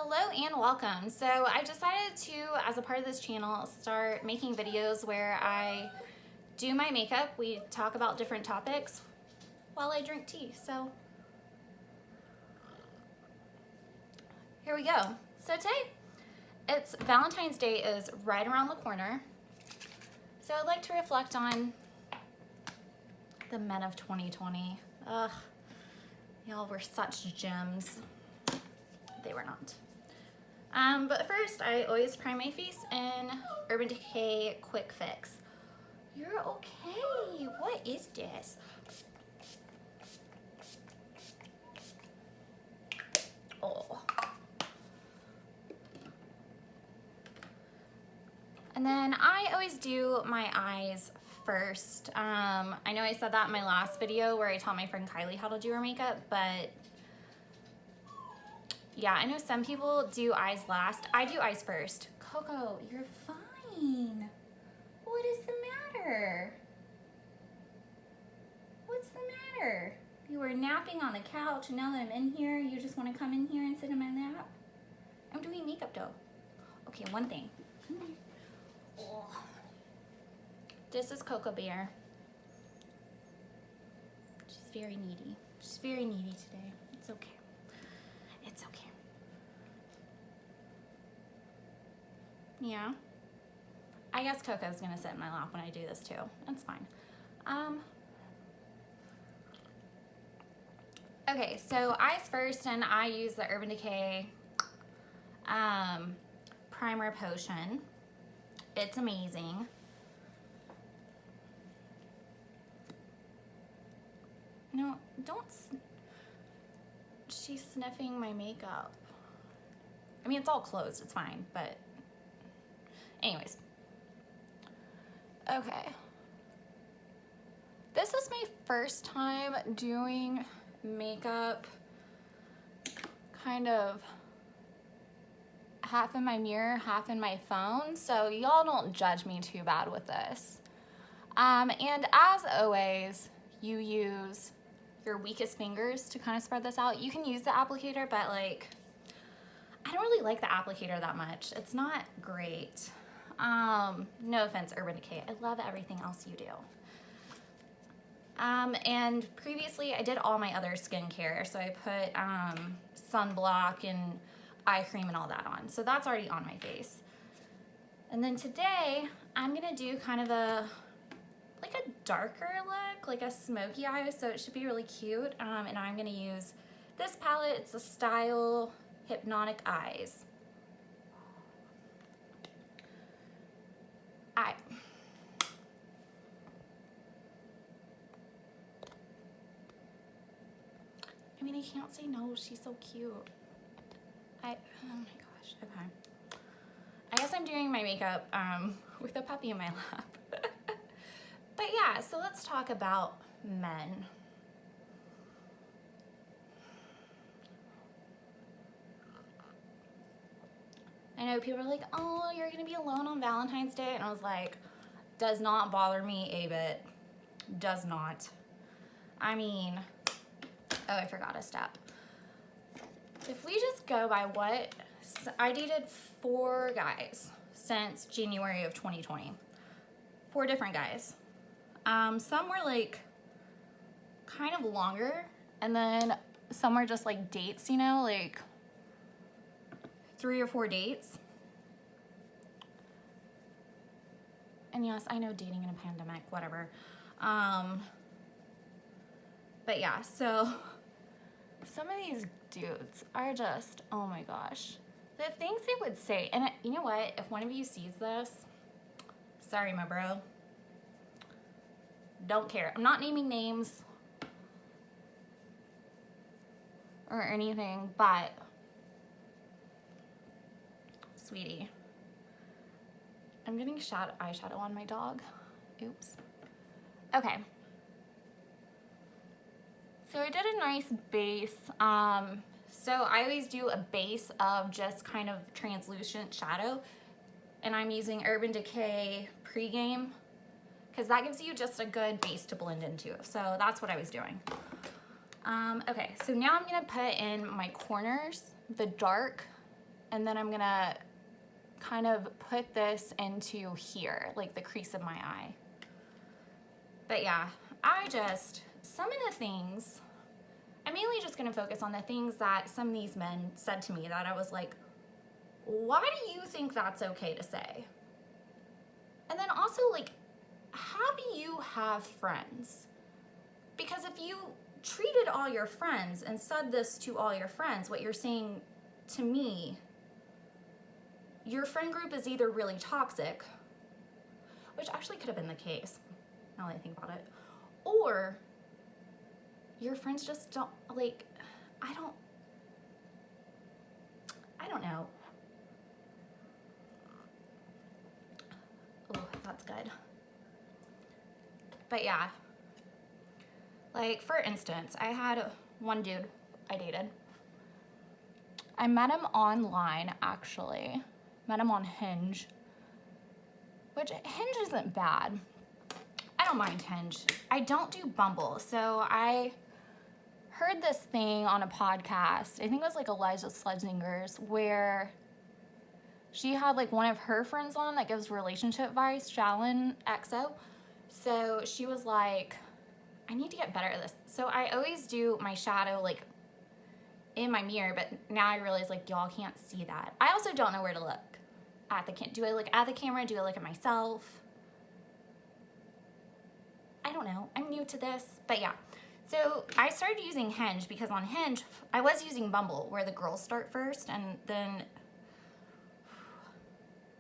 Hello and welcome. So I decided to, as a part of this channel, start making videos where I do my makeup. We talk about different topics while I drink tea. So here we go. So today, it's Valentine's Day is right around the corner. So I'd like to reflect on the men of 2020. Ugh, y'all were such gems. They were not. But first, I always prime my face in Urban Decay Quick Fix. You're okay. What is this? Oh. And then I always do my eyes first. I know I said that in my last video where I taught my friend Kylie how to do her makeup, but yeah, I know some people do eyes last. I do eyes first. Coco, you're fine. What is the matter? What's the matter? You were napping on the couch, and now that I'm in here, you just want to come in here and sit in my lap? I'm doing makeup though. Okay, one thing. Oh. This is Coco Bear. She's very needy. She's very needy today. It's okay. It's okay. Yeah. I guess Coco's gonna sit in my lap when I do this too. That's fine. Okay, so eyes first, and I use the Urban Decay Primer Potion. It's amazing. No, don't. She's sniffing my makeup. I mean, it's all closed, it's fine, but anyways. Okay. This is my first time doing makeup kind of half in my mirror, half in my phone, so y'all don't judge me too bad with this. And as always, you use your weakest fingers to kind of spread this out. You can use the applicator, but like, I don't really like the applicator that much. It's not great. No offense, Urban Decay. I love everything else you do. And previously I did all my other skincare. So I put sunblock and eye cream and all that on. So that's already on my face. And then today I'm gonna do kind of a darker look, like a smoky eye, so it should be really cute. And I'm gonna use this palette. It's a Style Hypnotic Eyes. I mean, I can't say no, she's so cute. Oh my gosh, okay. I guess I'm doing my makeup with a puppy in my lap. But yeah, so let's talk about men. I know people are like, oh, you're gonna be alone on Valentine's Day. And I was like, does not bother me a bit. Does not. I mean, oh, I forgot a step. If we just go by what, I dated 4 guys since January of 2020. 4 different guys. Some were like kind of longer, and then some were just like dates, you know, like 3 or 4 dates. And yes, I know dating in a pandemic, whatever. But yeah, so some of these dudes are just, oh my gosh. The things they would say, and you know what? If one of you sees this, sorry, my bro. Don't care. I'm not naming names or anything, but sweetie, I'm getting eyeshadow on my dog. Oops. Okay. So I did a nice base. So I always do a base of just kind of translucent shadow, and I'm using Urban Decay Pregame because that gives you just a good base to blend into. So that's what I was doing. Okay, so now I'm gonna put in my corners, the dark and then I'm gonna kind of put this into here, like the crease of my eye. But yeah, some of the things, I'm mainly just gonna focus on the things that some of these men said to me that I was like, why do you think that's okay to say? And then also, like, how do you have friends? Because if you treated all your friends and said this to all your friends, what you're saying to me, your friend group is either really toxic, which actually could have been the case, now that I think about it, or your friends just don't, like, I don't know. Oh, that's good. But yeah, like, for instance, I had one dude I dated. I met him online, actually. Met him on Hinge, which Hinge isn't bad. I don't mind Hinge. I don't do Bumble. So I heard this thing on a podcast, I think it was like Eliza Schledzinger's, where she had like one of her friends on that gives relationship advice, Shalyn XO. So she was like, I need to get better at this. So I always do my shadow like in my mirror, but now I realize like y'all can't see that. I also don't know where to look at the do I look at the camera? Do I look at myself? I don't know. I'm new to this, but yeah. So I started using Hinge because on Hinge, I was using Bumble where the girls start first, and then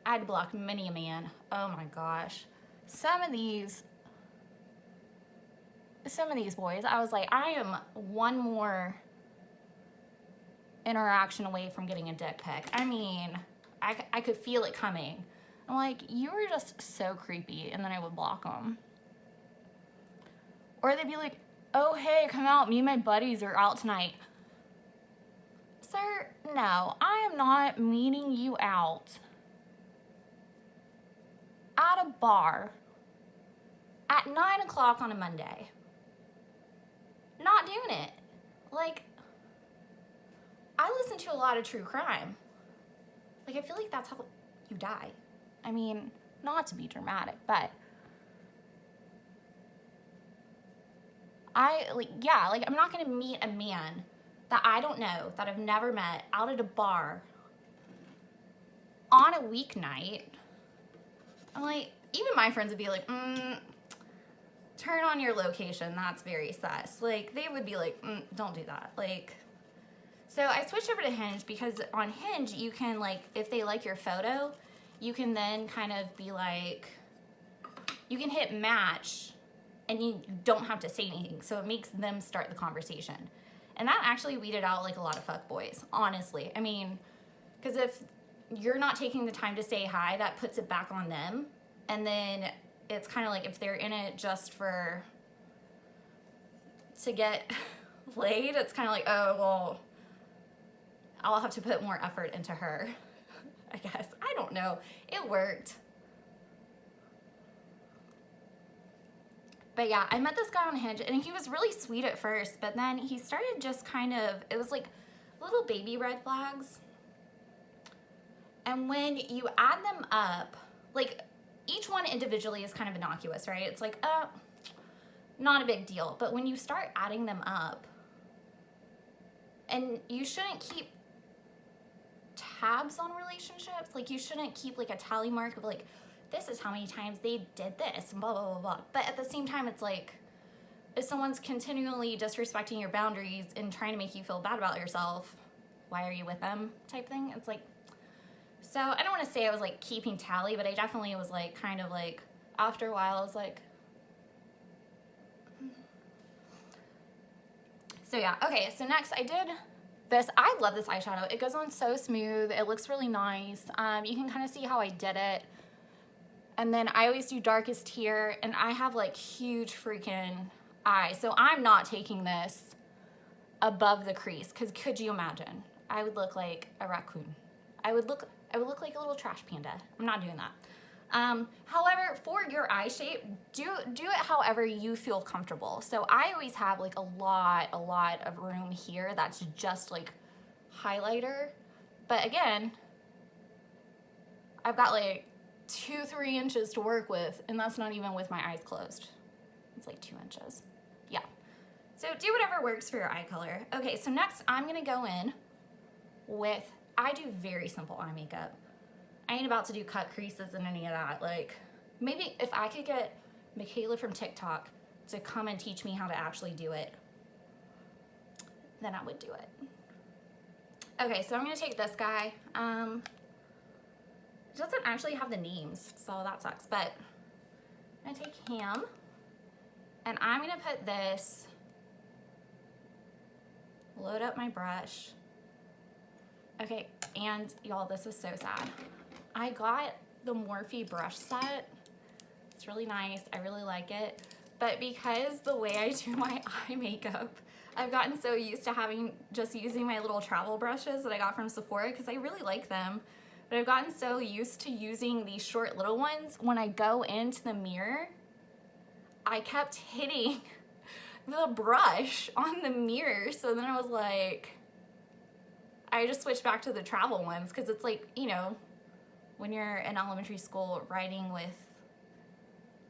I'd block many a man. Oh my gosh. Some of these boys, I was like, I am one more interaction away from getting a dick pic. I mean, I could feel it coming. I'm like, you were just so creepy, and then I would block them. Or they'd be like, oh, hey, come out, me and my buddies are out tonight. Sir, no, I am not meeting you out at a bar at 9 o'clock on a Monday. Not doing it. Like, I listen to a lot of true crime. Like, I feel like that's how you die. I mean, not to be dramatic, but I'm not gonna meet a man that I don't know, that I've never met, out at a bar on a weeknight. I'm like, even my friends would be like, turn on your location, that's very sus. Like, they would be like, don't do that. Like, so I switched over to Hinge because on Hinge, you can, like, if they like your photo, you can then kind of be like, you can hit match and you don't have to say anything. So it makes them start the conversation. And that actually weeded out like a lot of fuckboys, honestly. I mean, because if you're not taking the time to say hi, that puts it back on them. And then it's kind of like if they're in it just to get laid, it's kind of like, oh, well, I'll have to put more effort into her, I guess. I don't know. It worked. But yeah, I met this guy on Hinge, and he was really sweet at first, but then he started just kind of, it was like little baby red flags. And when you add them up, like each one individually is kind of innocuous, right? It's like, not a big deal. But when you start adding them up, and you shouldn't keep tabs on relationships, like you shouldn't keep like a tally mark of like, this is how many times they did this, and blah, blah, blah, blah. But at the same time, it's like, if someone's continually disrespecting your boundaries and trying to make you feel bad about yourself, why are you with them type thing? It's like, so I don't want to say I was like keeping tally, but I definitely was like, kind of like, after a while, I was like, so yeah, okay, so next I did this. I love this eyeshadow. It goes on so smooth. It looks really nice. You can kind of see how I did it. And then I always do darkest here, and I have like huge freaking eyes. So I'm not taking this above the crease, because could you imagine? I would look like a raccoon. I would look like a little trash panda. I'm not doing that. However, for your eye shape, do it however you feel comfortable. So I always have like a lot of room here that's just like highlighter. But again, I've got like 2-3 inches to work with, and that's not even with my eyes closed. It's like 2 inches. Yeah. So do whatever works for your eye color. Okay, so next I'm gonna go in with, I do very simple eye makeup. I ain't about to do cut creases and any of that. Like, maybe if I could get Michaela from TikTok to come and teach me how to actually do it, then I would do it. Okay, so I'm gonna take this guy. It doesn't actually have the names, so that sucks, but I'm gonna take him, and I'm gonna put this, load up my brush. Okay, and y'all, this is so sad. I got the Morphe brush set. It's really nice, I really like it, but because the way I do my eye makeup, I've gotten so used to just using my little travel brushes that I got from Sephora, because I really like them, but I've gotten so used to using these short little ones. When I go into the mirror, I kept hitting the brush on the mirror, so then I was like, I just switched back to the travel ones, because it's like, you know, when you're in elementary school writing with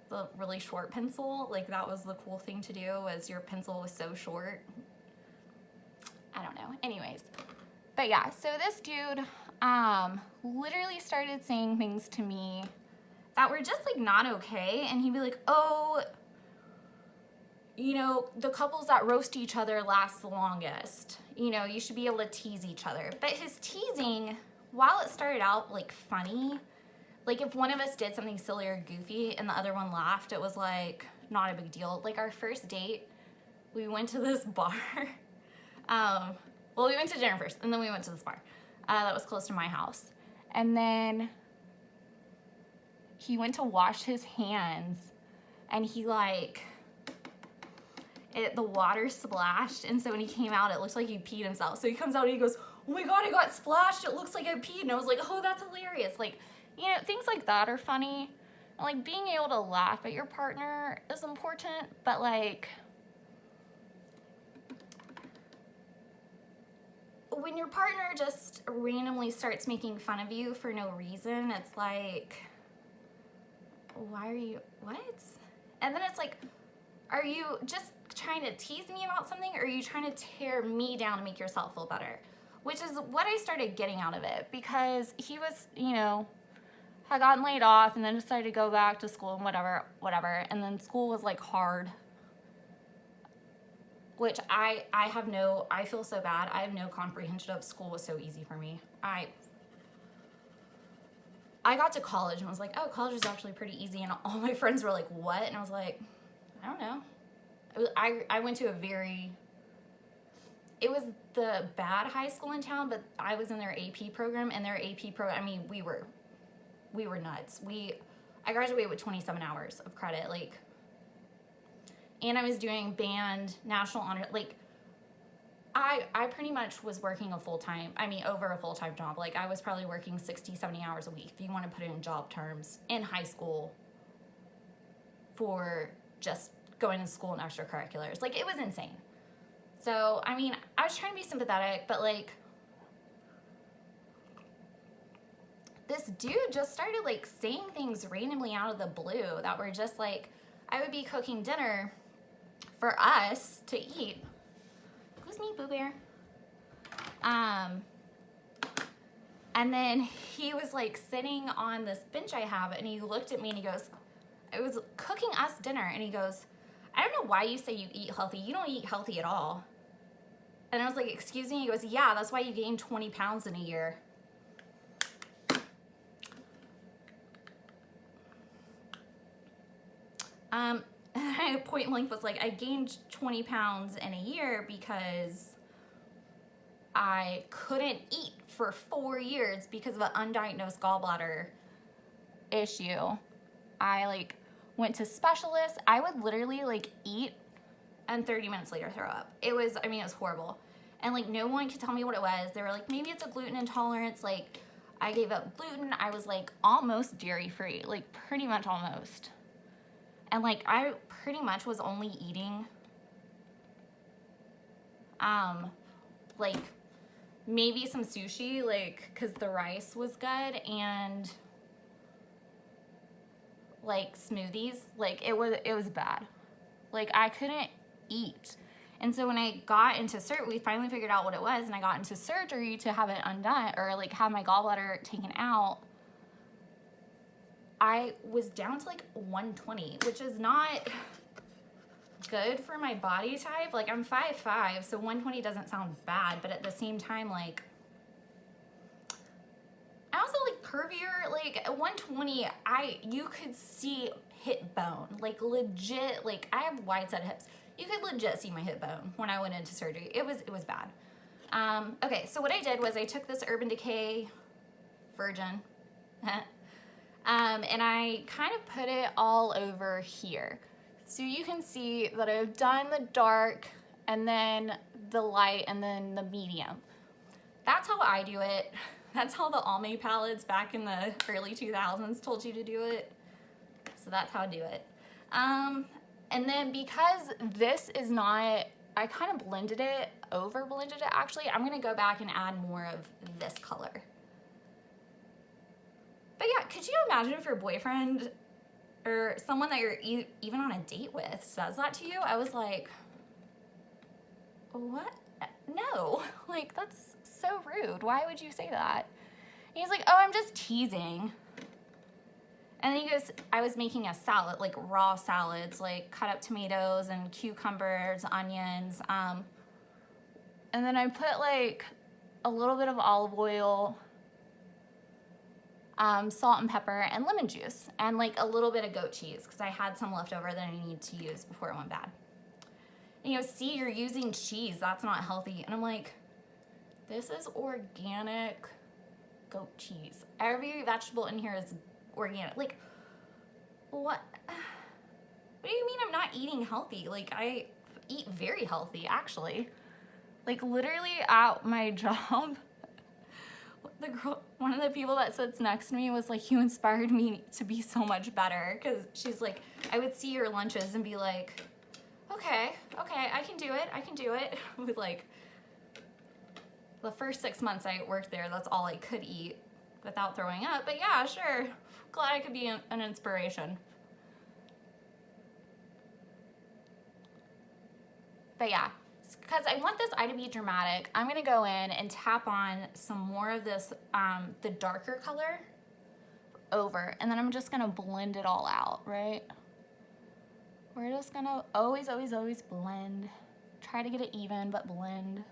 the really short pencil, like that was the cool thing to do, was your pencil was so short. I don't know. Anyways, but yeah, so this dude literally started saying things to me that were just like not okay, and he'd be like, oh, you know, the couples that roast each other last the longest. You know, you should be able to tease each other. But his teasing, while it started out like funny, like if one of us did something silly or goofy and the other one laughed, it was like not a big deal. Like our first date, we went to this bar. Well, we went to dinner first, and then we went to this bar that was close to my house. And then he went to wash his hands, and he like, the water splashed, and so when he came out, it looked like he peed himself. So he comes out and he goes, oh my God, I got splashed. It looks like I peed. And I was like, oh, that's hilarious. Like, you know, things like that are funny. And like being able to laugh at your partner is important, but like when your partner just randomly starts making fun of you for no reason, it's like, why are you, what? And then it's like, are you just trying to tease me about something, or are you trying to tear me down to make yourself feel better? Which is what I started getting out of it, because he was, you know, had gotten laid off and then decided to go back to school and whatever, and then school was like hard, which I feel so bad. I have no comprehension of school was so easy for me. I got to college and was like, oh, college is actually pretty easy, and all my friends were like, what? And I was like, I don't know. I went to it was the bad high school in town, but I was in their AP program, and their AP program, I mean, we were nuts. I graduated with 27 hours of credit, like, and I was doing band, national honor, like, I pretty much was working over a full-time job. Like, I was probably working 60, 70 hours a week, if you want to put it in job terms, in high school for just going to school and extracurriculars. Like, it was insane. So, I mean, I was trying to be sympathetic, but like, this dude just started like saying things randomly out of the blue that were just like, I would be cooking dinner for us to eat. Excuse me, Boo Bear. And then he was like sitting on this bench I have, and he looked at me and he goes, I was cooking us dinner, and he goes, I don't know why you say you eat healthy. You don't eat healthy at all. And I was like, excuse me? He goes, yeah, that's why you gained 20 pounds in a year. Point blank was like, I gained 20 pounds in a year because I couldn't eat for 4 years because of an undiagnosed gallbladder issue. I like went to specialists. I would literally like eat and 30 minutes later throw up. It was horrible. And like no one could tell me what it was. They were like, maybe it's a gluten intolerance. Like I gave up gluten. I was like almost dairy free, like pretty much almost. And like I pretty much was only eating like maybe some sushi, like because the rice was good, and like smoothies. Like it was bad. Like I couldn't eat. And so when I got into surgery, we finally figured out what it was, and I got into surgery to have it undone, or like have my gallbladder taken out. I was down to like 120, which is not good for my body type. Like I'm 5'5", so 120 doesn't sound bad, but at the same time, like I also like curvier. Like at 120, you could see hip bone, like legit. Like I have wide set hips. You could legit see my hip bone when I went into surgery. It was bad. Okay, so what I did was I took this Urban Decay Virgin, and I kind of put it all over here. So you can see that I've done the dark and then the light and then the medium. That's how I do it. That's how the Almay palettes back in the early 2000s told you to do it. So that's how I do it. And then because this is not, I kind of blended it, over blended it actually, I'm gonna go back and add more of this color. But yeah, could you imagine if your boyfriend or someone that you're even on a date with says that to you? I was like, what? No, like that's so rude. Why would you say that? And he's like, oh, I'm just teasing. And then he goes, I was making a salad, like raw salads, like cut up tomatoes and cucumbers, onions. And then I put like a little bit of olive oil, salt and pepper, and lemon juice, and like a little bit of goat cheese because I had some left over that I needed to use before it went bad. And he goes, see, you're using cheese. That's not healthy. And I'm like, this is organic goat cheese. Every vegetable in here is organic. Like, what do you mean I'm not eating healthy? Like, I eat very healthy, actually. Like, literally at my job, the girl, one of the people that sits next to me was like, you inspired me to be so much better. Because she's like, I would see your lunches and be like, okay, I can do it. With like, the first 6 months I worked there, that's all I could eat without throwing up. But yeah, sure. Glad I could be an inspiration. But yeah, because I want this eye to be dramatic, I'm gonna go in and tap on some more of this, the darker color over, and then I'm just gonna blend it all out, right? We're just gonna always blend. Try to get it even, but blend.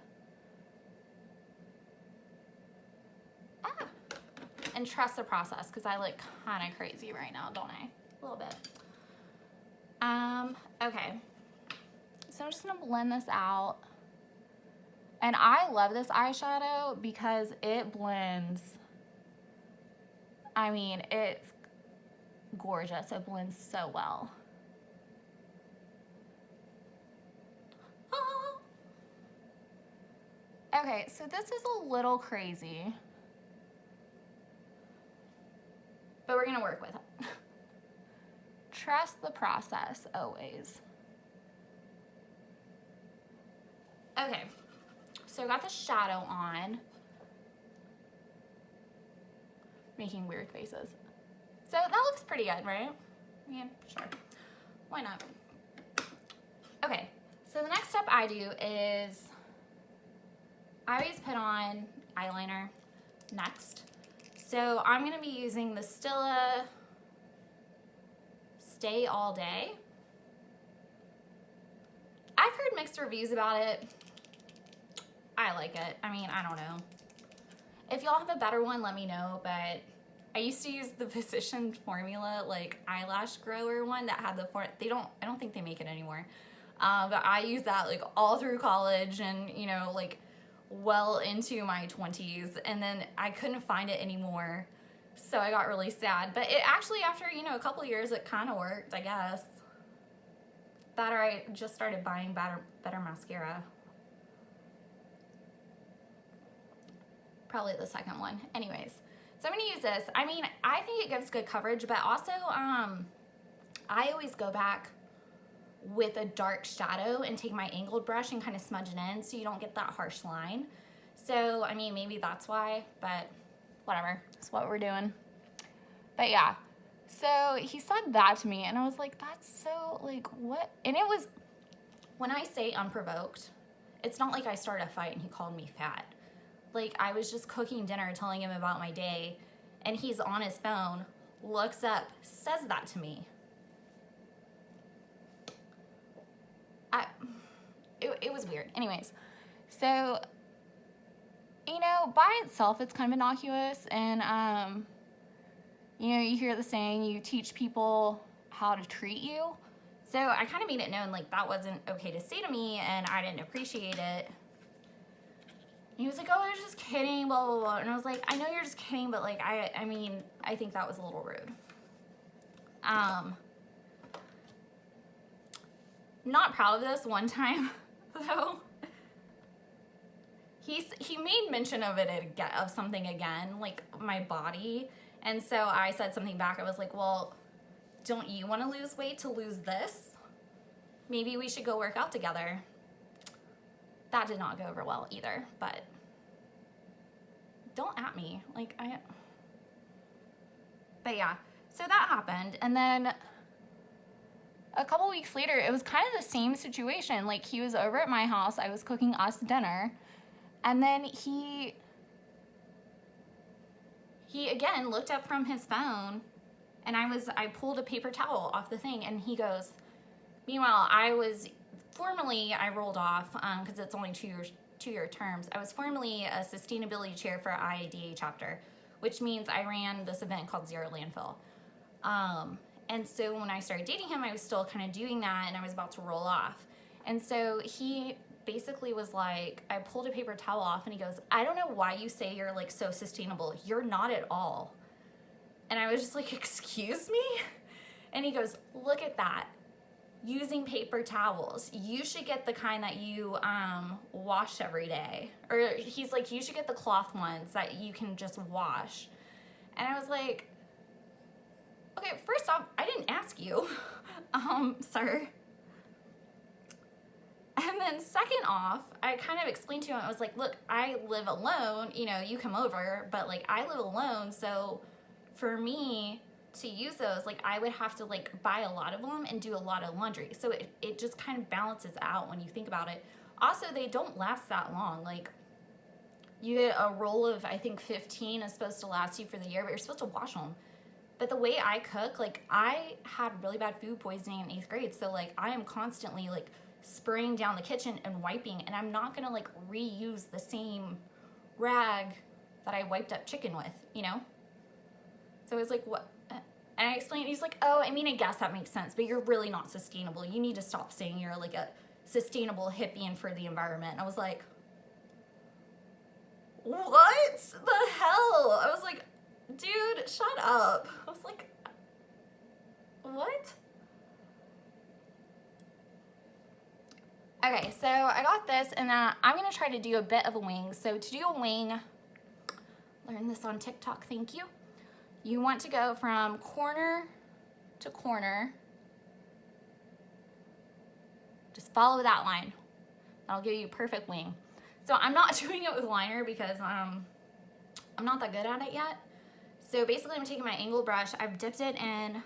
And trust the process, because I look kind of crazy right now, don't I? A little bit. Okay. So I'm just gonna blend this out. And I love this eyeshadow because it blends. I mean, it's gorgeous. It blends so well. Oh. Okay, so this is a little crazy, but we're gonna work with it. Trust the process always. Okay, so I got the shadow on. Making weird faces. So that looks pretty good, right? Yeah, sure. Why not? Okay, so the next step I do is I always put on eyeliner next. So I'm gonna be using the Stila Stay All Day. I've heard mixed reviews about it. I like it. I mean, I don't know. If y'all have a better one, let me know, but I used to use the Physician Formula, like eyelash grower one that had the, I don't think they make it anymore. But I used that like all through college and, you know, like well into my 20s, and then I couldn't find it anymore. So I got really sad, but it actually, after, you know, a couple years, it kind of worked, I guess. That, or I just started buying better mascara. Probably the second one. Anyways, so I'm gonna use this. I mean, I think it gives good coverage, but also I always go back with a dark shadow and take my angled brush and kind of smudge it in so you don't get that harsh line. So, I mean, maybe that's why, but whatever. That's what we're doing. But yeah, So he said that to me, and I was like, that's so, like, what? And it was, when I say unprovoked, it's not like I started a fight and he called me fat. Like, I was just cooking dinner, telling him about my day, and he's on his phone, looks up, says that to me. It was weird. Anyways, so, you know, by itself, it's kind of innocuous, and, you know, you hear the saying, you teach people how to treat you. So I kind of made it known, like, that wasn't okay to say to me, and I didn't appreciate it. He was like, oh, I was just kidding, blah, blah, blah. And I was like, I know you're just kidding, but, like, I mean, I think that was a little rude. Not proud of this one time, though. He made mention of it again, of something again, like my body. And so I said something back. I was like, well, don't you want to lose weight to lose this? Maybe we should go work out together. That did not go over well either, but don't at me. Like, but yeah, so that happened. And then a couple weeks later, it was kind of the same situation. Like, he was over at my house. I was cooking us dinner. And then he again looked up from his phone, and I pulled a paper towel off the thing, and he goes, meanwhile, I rolled off, because it's only two-year terms. I was formerly a sustainability chair for IADA chapter, which means I ran this event called Zero Landfill. And so when I started dating him, I was still kind of doing that, and I was about to roll off. And so he basically was like, I pulled a paper towel off, and he goes, I don't know why you say you're, like, so sustainable. You're not at all. And I was just like, excuse me? And he goes, look at that. Using paper towels. You should get the kind that you wash every day. Or he's like, you should get the cloth ones that you can just wash. And I was like, okay, first off, I didn't ask you, sir. And then second off, I kind of explained to him, I was like, look, I live alone, you know, you come over, but, like, I live alone, so for me to use those, like, I would have to, like, buy a lot of them and do a lot of laundry. So it just kind of balances out when you think about it. Also, they don't last that long. Like, you get a roll of, I think 15 is supposed to last you for the year, but you're supposed to wash them. But the way I cook, like, I had really bad food poisoning in 8th grade, so, like, I am constantly, like, spraying down the kitchen and wiping, and I'm not gonna, like, reuse the same rag that I wiped up chicken with, you know? So it was like, what? And I explained, he's like, oh, I mean, I guess that makes sense, but you're really not sustainable. You need to stop saying you're, like, a sustainable hippie and for the environment. And I was like, what the hell? I was like, dude, shut up. I was like, what? Okay, so I got this, and I'm going to try to do a bit of a wing. So to do a wing, learn this on TikTok, thank you. You want to go from corner to corner. Just follow that line. That'll give you a perfect wing. So I'm not doing it with liner because I'm not that good at it yet. So basically I'm taking my angled brush. I've dipped it in,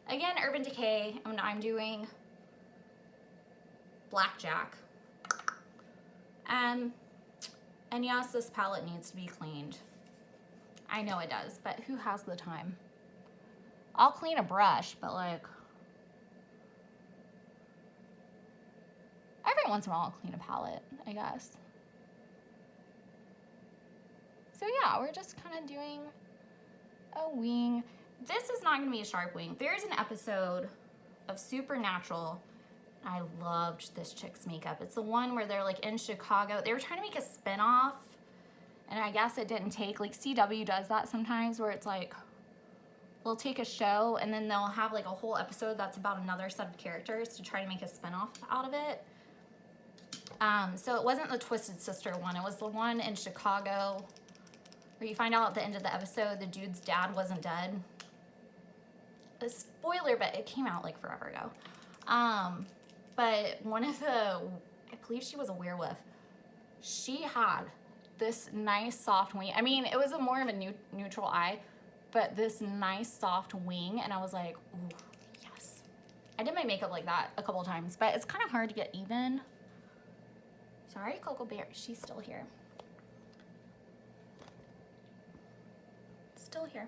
again, Urban Decay, and I'm doing Blackjack. And yes, this palette needs to be cleaned. I know it does, but who has the time? I'll clean a brush, but, like, every once in a while I'll clean a palette, I guess. So yeah, we're just kind of doing a wing. This is not gonna be a sharp wing. There's an episode of Supernatural. I loved this chick's makeup. It's the one where they're, like, in Chicago. They were trying to make a spinoff, and I guess it didn't take. Like, CW does that sometimes, where it's like, they'll take a show and then they'll have, like, a whole episode that's about another set of characters to try to make a spinoff out of it. So it wasn't the Twisted Sister one. It was the one in Chicago where you find out at the end of the episode the dude's dad wasn't dead. A spoiler, but it came out, like, forever ago. But one of the, I believe she was a werewolf, she had this nice soft wing. I mean, it was more of a neutral eye, but this nice soft wing, and I was like, ooh, yes. I did my makeup like that a couple times, but it's kind of hard to get even. Sorry, Cocoa Bear, she's still here. Still here.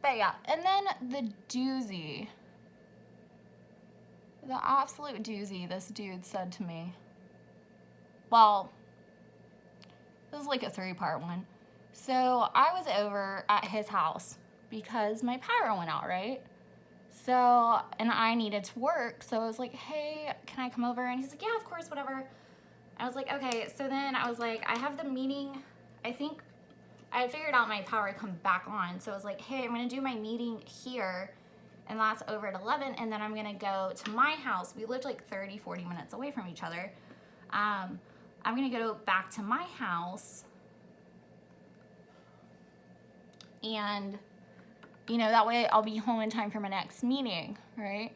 But yeah, and then the doozy. The absolute doozy this dude said to me. Well, this is like a 3-part one. So I was over at his house because my power went out, right? So, and I needed to work. So I was like, hey, can I come over? And he's like, yeah, of course, whatever. I was like, okay. So then I was like, I have the meeting. I think I had figured out my power would come back on. So I was like, hey, I'm going to do my meeting here. And that's over at 11. And then I'm going to go to my house. We lived like 30, 40 minutes away from each other. I'm going to go back to my house. And, you know, that way I'll be home in time for my next meeting, right?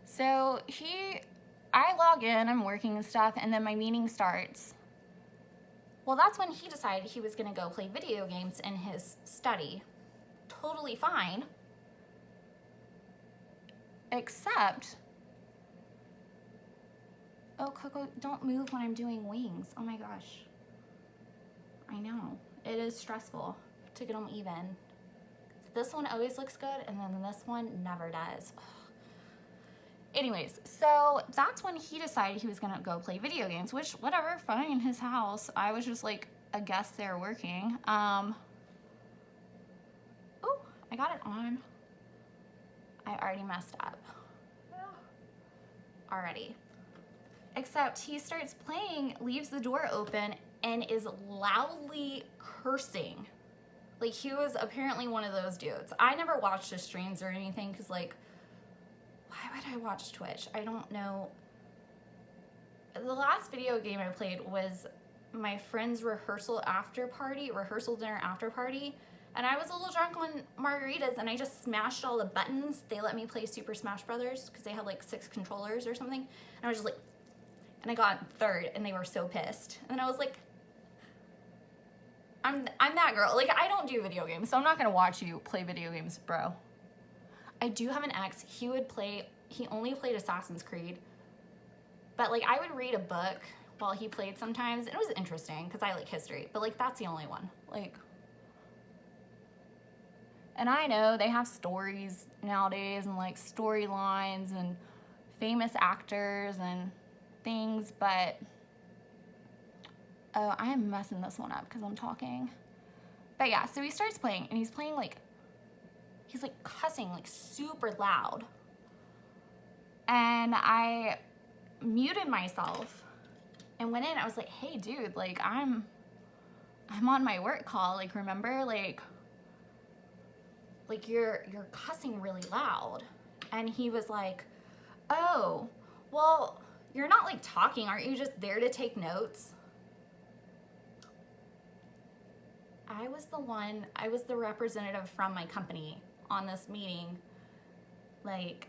So I log in, I'm working and stuff, and then my meeting starts. Well, that's when he decided he was gonna go play video games in his study. Totally fine. Except, oh, Coco, don't move when I'm doing wings. Oh my gosh. I know, it is stressful to get them even. This one always looks good, and then this one never does. Ugh. Anyways, so that's when he decided he was gonna go play video games, which, whatever, fine, in his house. I was just like a guest there working. Oh, I got it on. I already messed up. Already. Except he starts playing, leaves the door open, and is loudly cursing. Like, he was apparently one of those dudes. I never watched his streams or anything, because, like, why would I watch Twitch? I don't know. The last video game I played was my friend's rehearsal dinner after party, and I was a little drunk on margaritas, and I just smashed all the buttons. They let me play Super Smash Brothers, because they had, like, 6 controllers or something, and I was just like, and I got third, and they were so pissed. And I was like, I'm that girl. Like, I don't do video games, so I'm not gonna watch you play video games, bro. I do have an ex. He only played Assassin's Creed. But, like, I would read a book while he played sometimes, and it was interesting, because I like history. But, like, that's the only one. Like, and I know they have stories nowadays, and, like, storylines, and famous actors, and things, but... Oh, I am messing this one up because I'm talking. But yeah, so he starts playing, and he's playing, like, he's, like, cussing, like, super loud. And I muted myself and went in. I was like, hey, dude, like, I'm on my work call. Like, remember, like you're cussing really loud. And he was like, oh, well, you're not, like, talking. Aren't you just there to take notes? I was the representative from my company on this meeting. Like,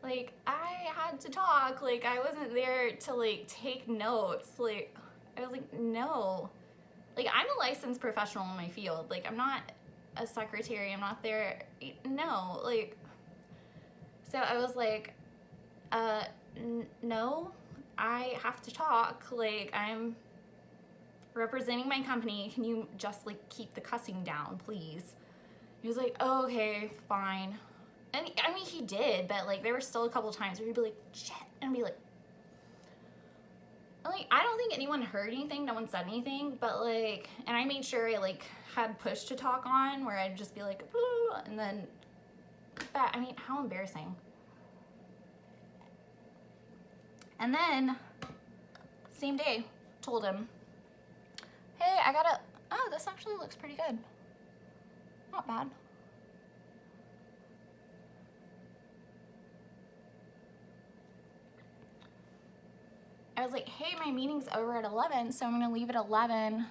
like, I had to talk. Like, I wasn't there to, like, take notes. Like, I was like, no. Like, I'm a licensed professional in my field. Like, I'm not a secretary. I'm not there. No, like, so I was like, no, I have to talk. Like, I'm representing my company. Can you just, like, keep the cussing down, please? He was like, oh, okay, fine. And I mean, he did, but, like, there were still a couple times where he'd be like, shit, and I'd be like, I don't think anyone heard anything, no one said anything, but, like, and I made sure I, like, had push to talk on, where I'd just be like, blah, and then, but, I mean, how embarrassing. And then, same day, told him, hey, oh, this actually looks pretty good. Not bad. I was like, hey, my meeting's over at 11, so I'm gonna leave at 11,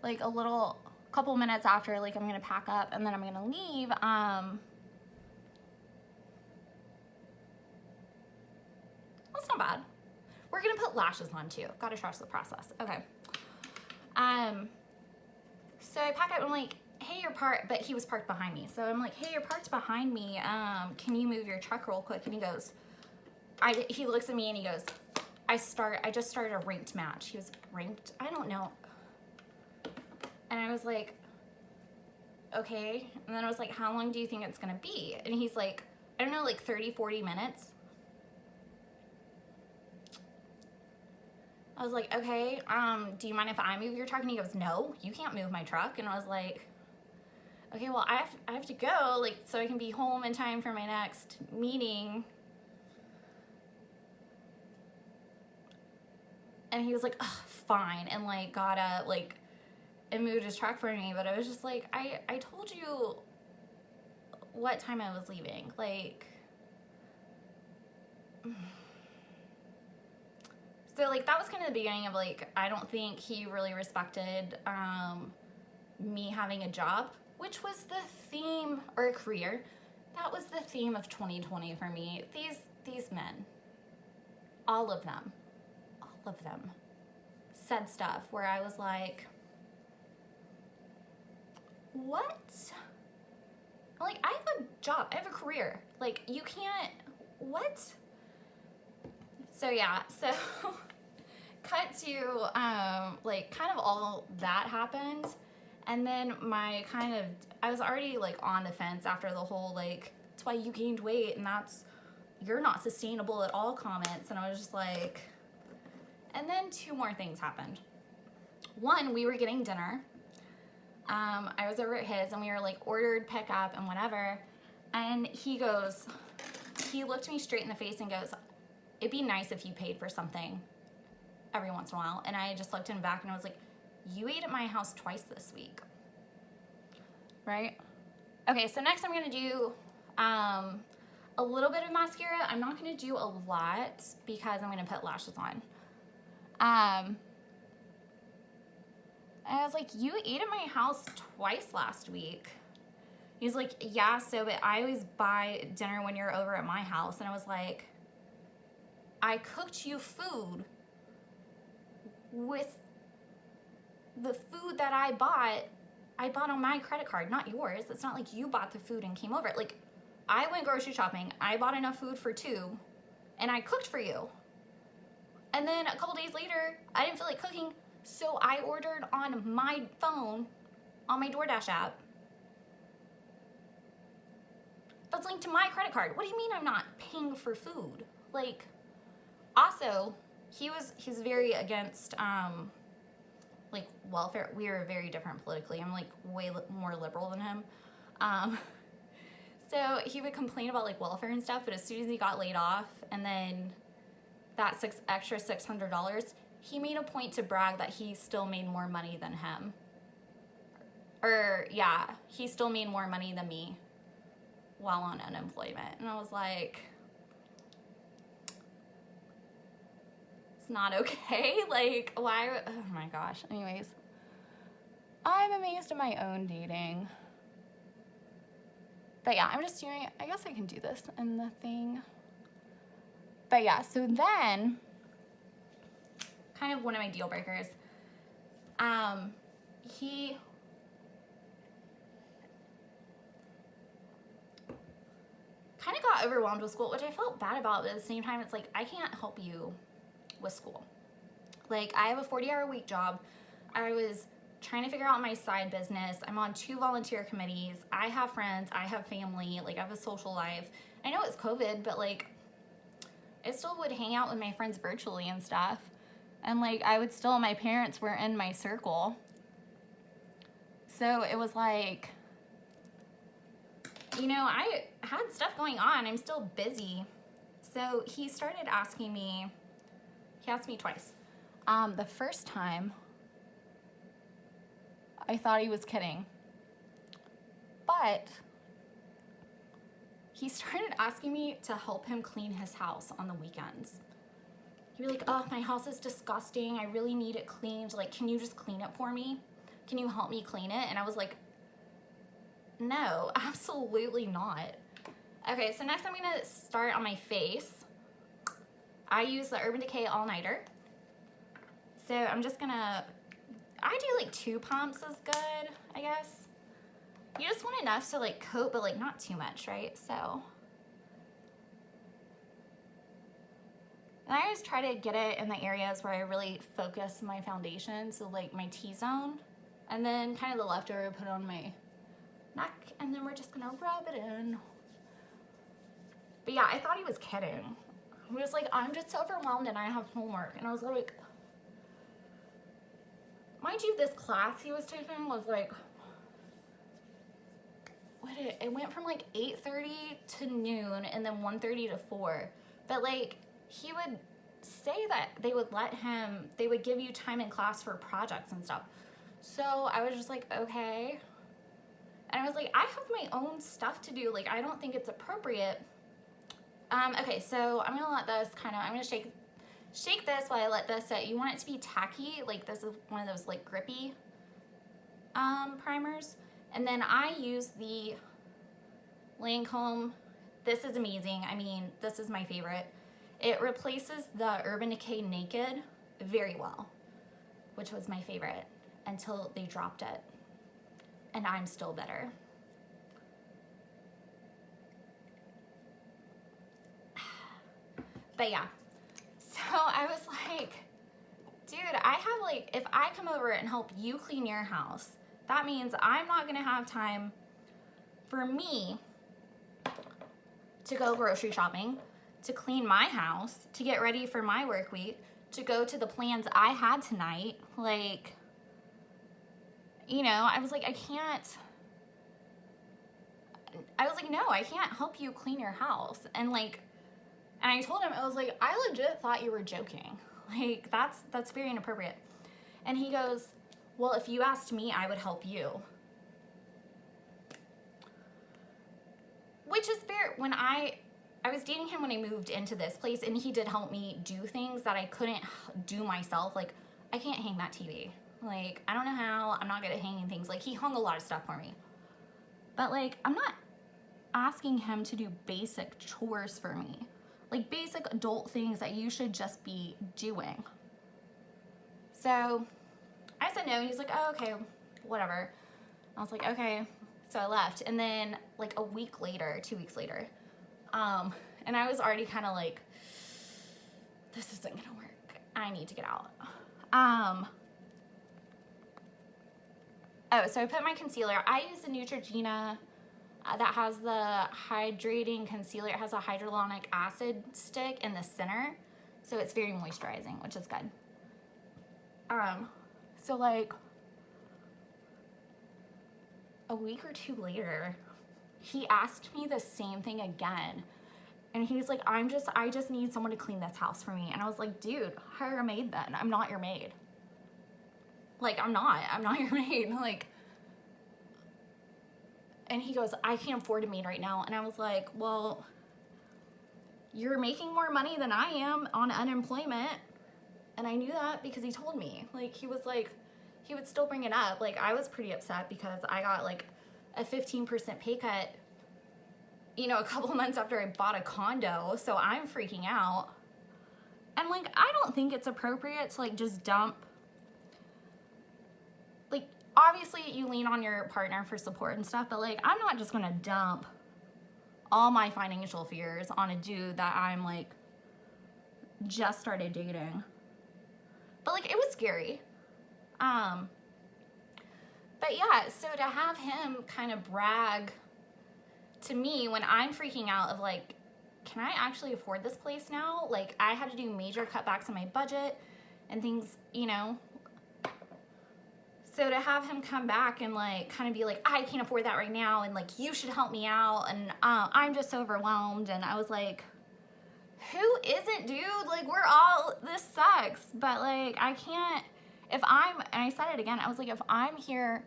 like a couple minutes after, like, I'm gonna pack up and then I'm gonna leave. That's not bad. We're gonna put lashes on too. Gotta trust the process. Okay. So I pack up and I'm like, hey, you're parked, but he was parked behind me. So I'm like, hey, you're parked behind me. Can you move your truck real quick? And he goes, he looks at me and he goes, I just started a ranked match. He was ranked, I don't know. And I was like, okay. And then I was like, how long do you think it's gonna be? And he's like, I don't know, like 30, 40 minutes. I was like, okay, do you mind if I move your truck? And he goes, no, you can't move my truck. And I was like, okay, well, I have to go, like, so I can be home in time for my next meeting. And he was like, oh, fine, and like got up, like, and moved his truck for me. But I was just like, I told you what time I was leaving, like. So, like, that was kind of the beginning of, like, I don't think he really respected me having a job, which was the theme, or a career. That was the theme of 2020 for me. These men, all of them, said stuff where I was like, what? Like, I have a job, I have a career. Like, you can't, what? So, yeah, so... cut to, like, kind of all that happened, and then I was already, like, on the fence after the whole, like, that's why you gained weight, and you're not sustainable at all comments, and I was just like, and then 2 more things happened. One, we were getting dinner, I was over at his, and we were, like, ordered pickup and whatever, and he looked me straight in the face and goes, it'd be nice if you paid for something every once in a while. And I just looked him back and I was like, you ate at my house twice this week, right? Okay, so next I'm gonna do a little bit of mascara. I'm not gonna do a lot because I'm gonna put lashes on. And I was like, you ate at my house twice last week. He was like, yeah, so but I always buy dinner when you're over at my house. And I was like, I cooked you food with the food that I bought on my credit card, not yours. It's not like you bought the food and came over. Like, I went grocery shopping, I bought enough food for 2, and I cooked for you. And then a couple days later, I didn't feel like cooking, so I ordered on my phone, on my DoorDash app. That's linked to my credit card. What do you mean I'm not paying for food? Like, also, he's very against, like, welfare. We are very different politically. I'm, like, way more liberal than him. So he would complain about, like, welfare and stuff, but as soon as he got laid off, and then that extra $600, he made a point to brag that he still made more money than him. Or, yeah, he still made more money than me while on unemployment. And I was like, not okay. Like, why? Oh my gosh. Anyways, I'm amazed at my own dating. But yeah, I'm just doing, I guess I can do this in the thing. But yeah, so then, kind of one of my deal breakers, he kind of got overwhelmed with school, which I felt bad about, but at the same time, it's like, I can't help you with school. Like, I have a 40-hour-a-week job. I was trying to figure out my side business. I'm on 2 volunteer committees. I have friends. I have family. Like, I have a social life. I know it's COVID, but, like, I still would hang out with my friends virtually and stuff. And, like, my parents were in my circle. So it was like, you know, I had stuff going on. I'm still busy. So he started asking me, he asked me twice. The first time, I thought he was kidding. But he started asking me to help him clean his house on the weekends. He'd be like, oh, my house is disgusting. I really need it cleaned. Like, can you just clean it for me? Can you help me clean it? And I was like, no, absolutely not. Okay, so next I'm gonna start on my face. I use the Urban Decay All-Nighter. So I'm just gonna, I do like 2 pumps is good, I guess. You just want enough to like coat, but like not too much, right? So. And I always try to get it in the areas where I really focus my foundation, so like my T-zone, and then kind of the leftover I put on my neck, and then we're just gonna rub it in. But yeah, I thought he was kidding. He was like, I'm just overwhelmed and I have homework. And I was like, mind you, this class he was taking was like, it went from like 8:30 to noon and then 1:30 to 4. But like, he would say that they would give you time in class for projects and stuff. So I was just like, okay. And I was like, I have my own stuff to do. Like, I don't think it's appropriate. Okay, so I'm gonna let this I'm gonna shake this while I let this sit. You want it to be tacky, like this is one of those like grippy primers. And then I use the Lancome. This is amazing. I mean, this is my favorite. It replaces the Urban Decay Naked very well, which was my favorite until they dropped it. And I'm still bitter. But yeah, so I was like, dude, I have like, if I come over and help you clean your house, that means I'm not gonna have time for me to go grocery shopping, to clean my house, to get ready for my work week, to go to the plans I had tonight. Like, you know, I was like, no, I can't help you clean your house. And like, and I told him, I was like, I legit thought you were joking. Like, that's very inappropriate. And he goes, well, if you asked me, I would help you. Which is fair. When I was dating him when I moved into this place, and he did help me do things that I couldn't do myself. Like, I can't hang that TV. Like, I don't know how. I'm not good at hanging things. Like, he hung a lot of stuff for me. But like, I'm not asking him to do basic chores for me. Like basic adult things that you should just be doing. So I said no, and he's like, oh, okay, whatever. I was like, okay. So I left. And then like a week later, 2 weeks later, and I was already kind of like, this isn't gonna work. I need to get out. Oh, so I put my concealer. I use the Neutrogena that has the hydrating concealer. It has a hyaluronic acid stick in the center, so it's very moisturizing, which is good. So like a week or 2 later, he asked me the same thing again, and he's like, I just need someone to clean this house for me. And I was like, dude, hire a maid then. I'm not your maid. Like, I'm not your maid. Like, and he goes, I can't afford a maid right now. And I was like, well, you're making more money than I am on unemployment. And I knew that because he told me. Like, he was like, he would still bring it up. Like, I was pretty upset because I got like a 15% pay cut, you know, a couple of months after I bought a condo. So I'm freaking out. And like, I don't think it's appropriate to like just dump. Like, obviously you lean on your partner for support and stuff, but like, I'm not just gonna dump all my financial fears on a dude that I'm like just started dating. But like, it was scary. But yeah, so to have him kind of brag to me when I'm freaking out of like, can I actually afford this place now? Like, I had to do major cutbacks on my budget and things, you know. So to have him come back and like kind of be like, I can't afford that right now, and like, you should help me out, and I'm just overwhelmed. And I was like, who isn't, dude? Like, we're all, this sucks, but like, I can't, and I said it again, I was like, if I'm here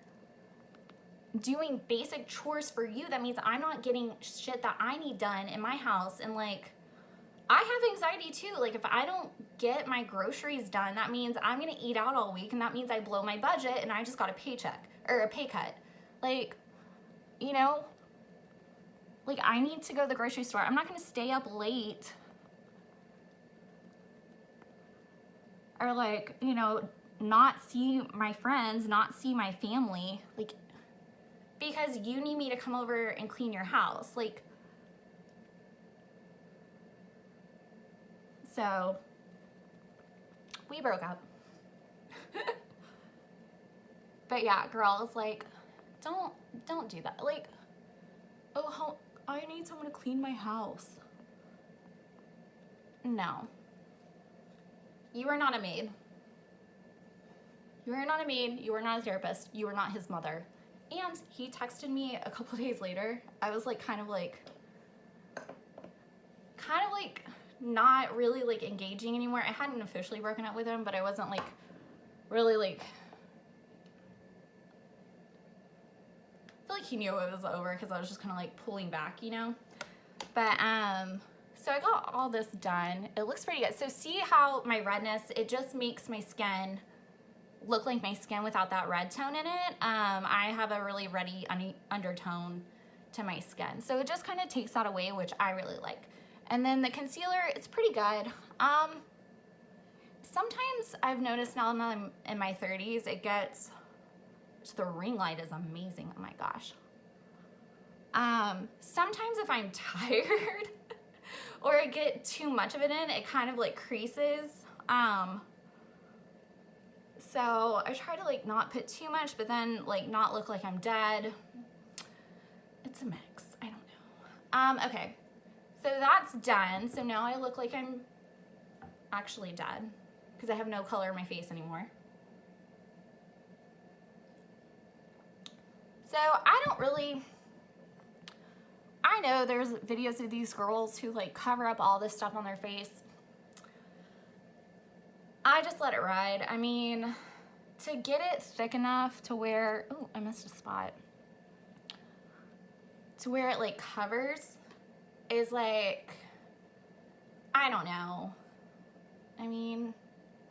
doing basic chores for you, that means I'm not getting shit that I need done in my house. And like, I have anxiety too. Like, if I don't get my groceries done, that means I'm gonna eat out all week, and that means I blow my budget and I just got a paycheck or a pay cut. Like, you know, like, I need to go to the grocery store. I'm not gonna stay up late. or like, you know, not see my friends, not see my family, like, because you need me to come over and clean your house. Like, so we broke up. But yeah, girls, like, don't do that. Like, oh, I need someone to clean my house. No. You are not a maid. You are not a maid. You are not a therapist. You are not his mother. And he texted me a couple days later. I was like, kind of like not really like engaging anymore. I hadn't officially broken up with him, but I wasn't like really like, I feel like he knew it was over because I was just kind of like pulling back, you know? But, so I got all this done. It looks pretty good. So see how my redness, it just makes my skin look like my skin without that red tone in it. I have a really reddy undertone to my skin. So it just kind of takes that away, which I really like. And then the concealer, it's pretty good. Sometimes I've noticed now that I'm in my 30s, it gets, the ring light is amazing, oh my gosh. Sometimes if I'm tired or I get too much of it in, it kind of like creases. So I try to like not put too much, but then like not look like I'm dead. It's a mix, I don't know. Okay, so that's done. So now I look like I'm actually dead because I have no color in my face anymore. So I don't really, I know there's videos of these girls who like cover up all this stuff on their face. I just let it ride. I mean, to get it thick enough to where, oh, I missed a spot. To where it like covers is like, I don't know. I mean,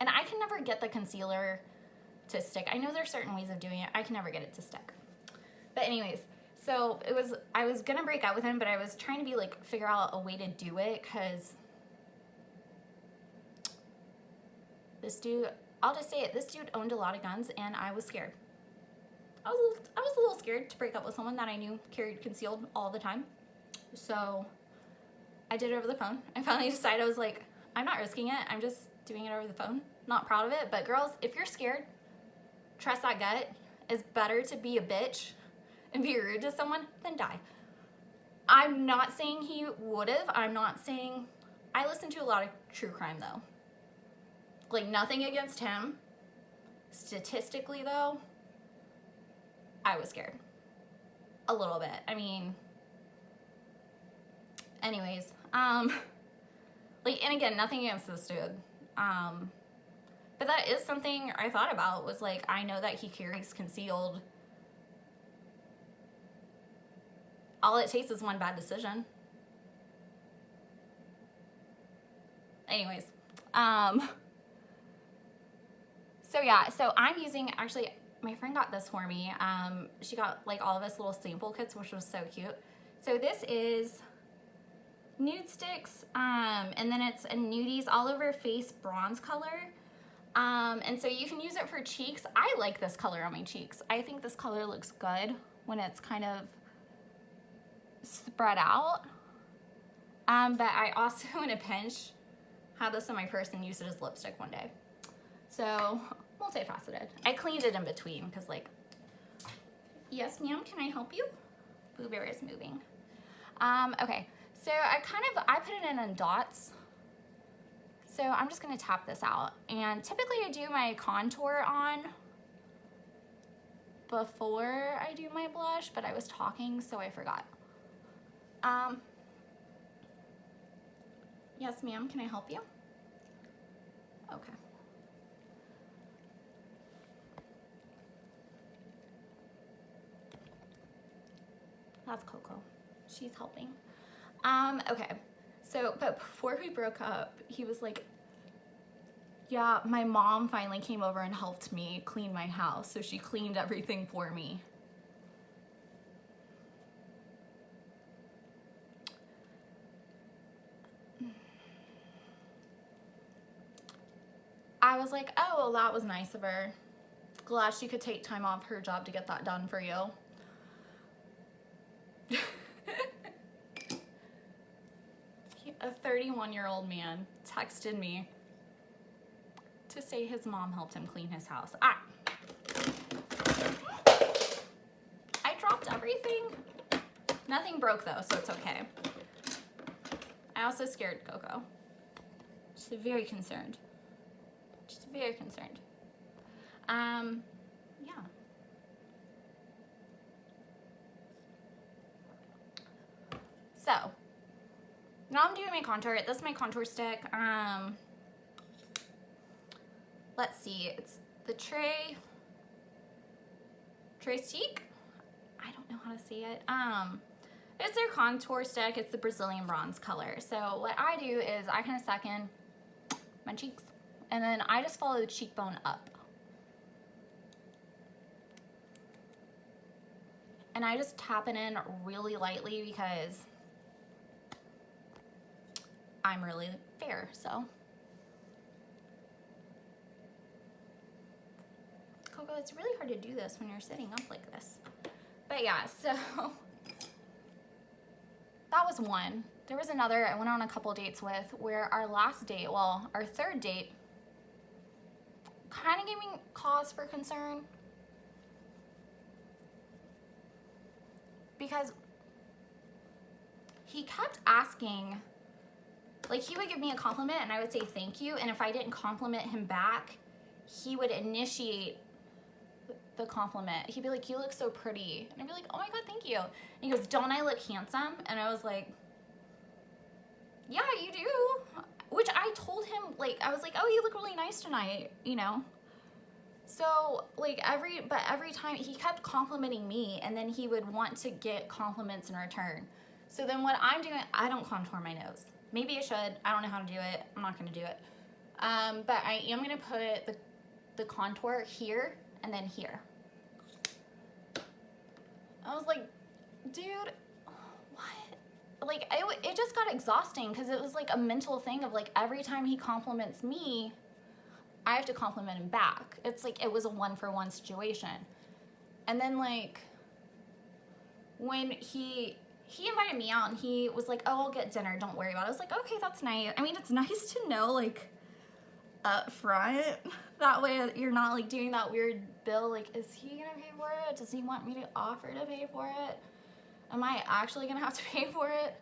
and I can never get the concealer to stick. I know there's certain ways of doing it. I can never get it to stick. But anyways, so I was gonna break up with him, but I was trying to be like, figure out a way to do it, cause this dude, I'll just say it, this dude owned a lot of guns and I was scared. I was a little scared to break up with someone that I knew carried concealed all the time. So I did it over the phone. I finally decided, I was like, I'm not risking it. I'm just doing it over the phone. Not proud of it, but girls, if you're scared, trust that gut. It's better to be a bitch and be rude to someone than die. I'm not saying he would've. I'm not saying, I listen to a lot of true crime though. Like nothing against him. Statistically though, I was scared. A little bit. I mean, anyways, like, and again, nothing against this dude. But that is something I thought about, was like, I know that he carries concealed. All it takes is one bad decision. Anyways, so yeah, so I'm using, actually, my friend got this for me. She got like all of us little sample kits, which was so cute. So this is nude sticks, and then it's a nudies all over face bronze color. And so you can use it for cheeks. I like this color on my cheeks. I think this color looks good when it's kind of spread out. But I also, in a pinch, had this in my purse and used it as lipstick one day. So, multifaceted. I cleaned it in between, because like, yes ma'am, can I help you? Boo Bear is moving. Okay, so I put it in dots. So I'm just gonna tap this out. And typically I do my contour on before I do my blush, but I was talking, so I forgot. Yes ma'am, can I help you? Okay. That's Coco. She's helping. Okay. So, but before we broke up, he was like, yeah, my mom finally came over and helped me clean my house. So she cleaned everything for me. I was like, oh, well, that was nice of her. Glad she could take time off her job to get that done for you. A 31-year-old man texted me to say his mom helped him clean his house. I dropped everything. Nothing broke though, so it's okay. I also scared Coco. She's very concerned. She's very concerned. Yeah. So, now I'm doing my contour. This is my contour stick. Let's see. It's the Stick. I don't know how to say it. It's their contour stick. It's the Brazilian bronze color. So what I do is I kind of suck in my cheeks, and then I just follow the cheekbone up. And I just tap it in really lightly because I'm really fair, so. Coco, it's really hard to do this when you're sitting up like this. But yeah, so that was one. There was another I went on a couple dates with where our last date, well, our third date, kind of gave me cause for concern. Because he kept asking, like he would give me a compliment and I would say thank you, and if I didn't compliment him back, he would initiate the compliment. He'd be like, you look so pretty. And I'd be like, oh my God, thank you. And he goes, don't I look handsome? And I was like, yeah, you do. Which I told him, like, I was like, oh, you look really nice tonight, you know? So, like, every time he kept complimenting me, and then he would want to get compliments in return. So then what I'm doing, I don't contour my nose. Maybe I should. I don't know how to do it. I'm not going to do it. But I am going to put the contour here and then here. I was like, dude, what? Like, it just got exhausting because it was like a mental thing of like every time he compliments me, I have to compliment him back. It's like it was a one-for-one situation. And then like when he invited me out and he was like, oh, I'll get dinner, don't worry about it. I was like, okay, that's nice. I mean, it's nice to know like up front. That way you're not like doing that weird bill. Like, is he gonna pay for it? Does he want me to offer to pay for it? Am I actually gonna have to pay for it?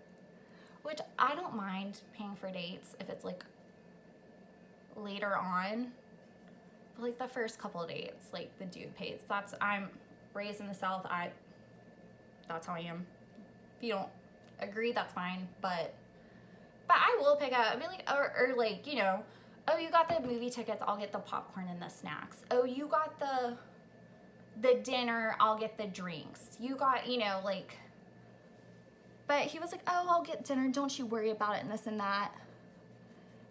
Which I don't mind paying for dates if it's like later on. But like the first couple of dates, like the dude pays. I'm raised in the South. That's how I am. If you don't agree, that's fine. But I will pick up. I'd be like, or like, you know, oh, you got the movie tickets, I'll get the popcorn and the snacks. Oh, you got the dinner, I'll get the drinks. You got, you know, like, but he was like, oh, I'll get dinner, don't you worry about it, and this and that.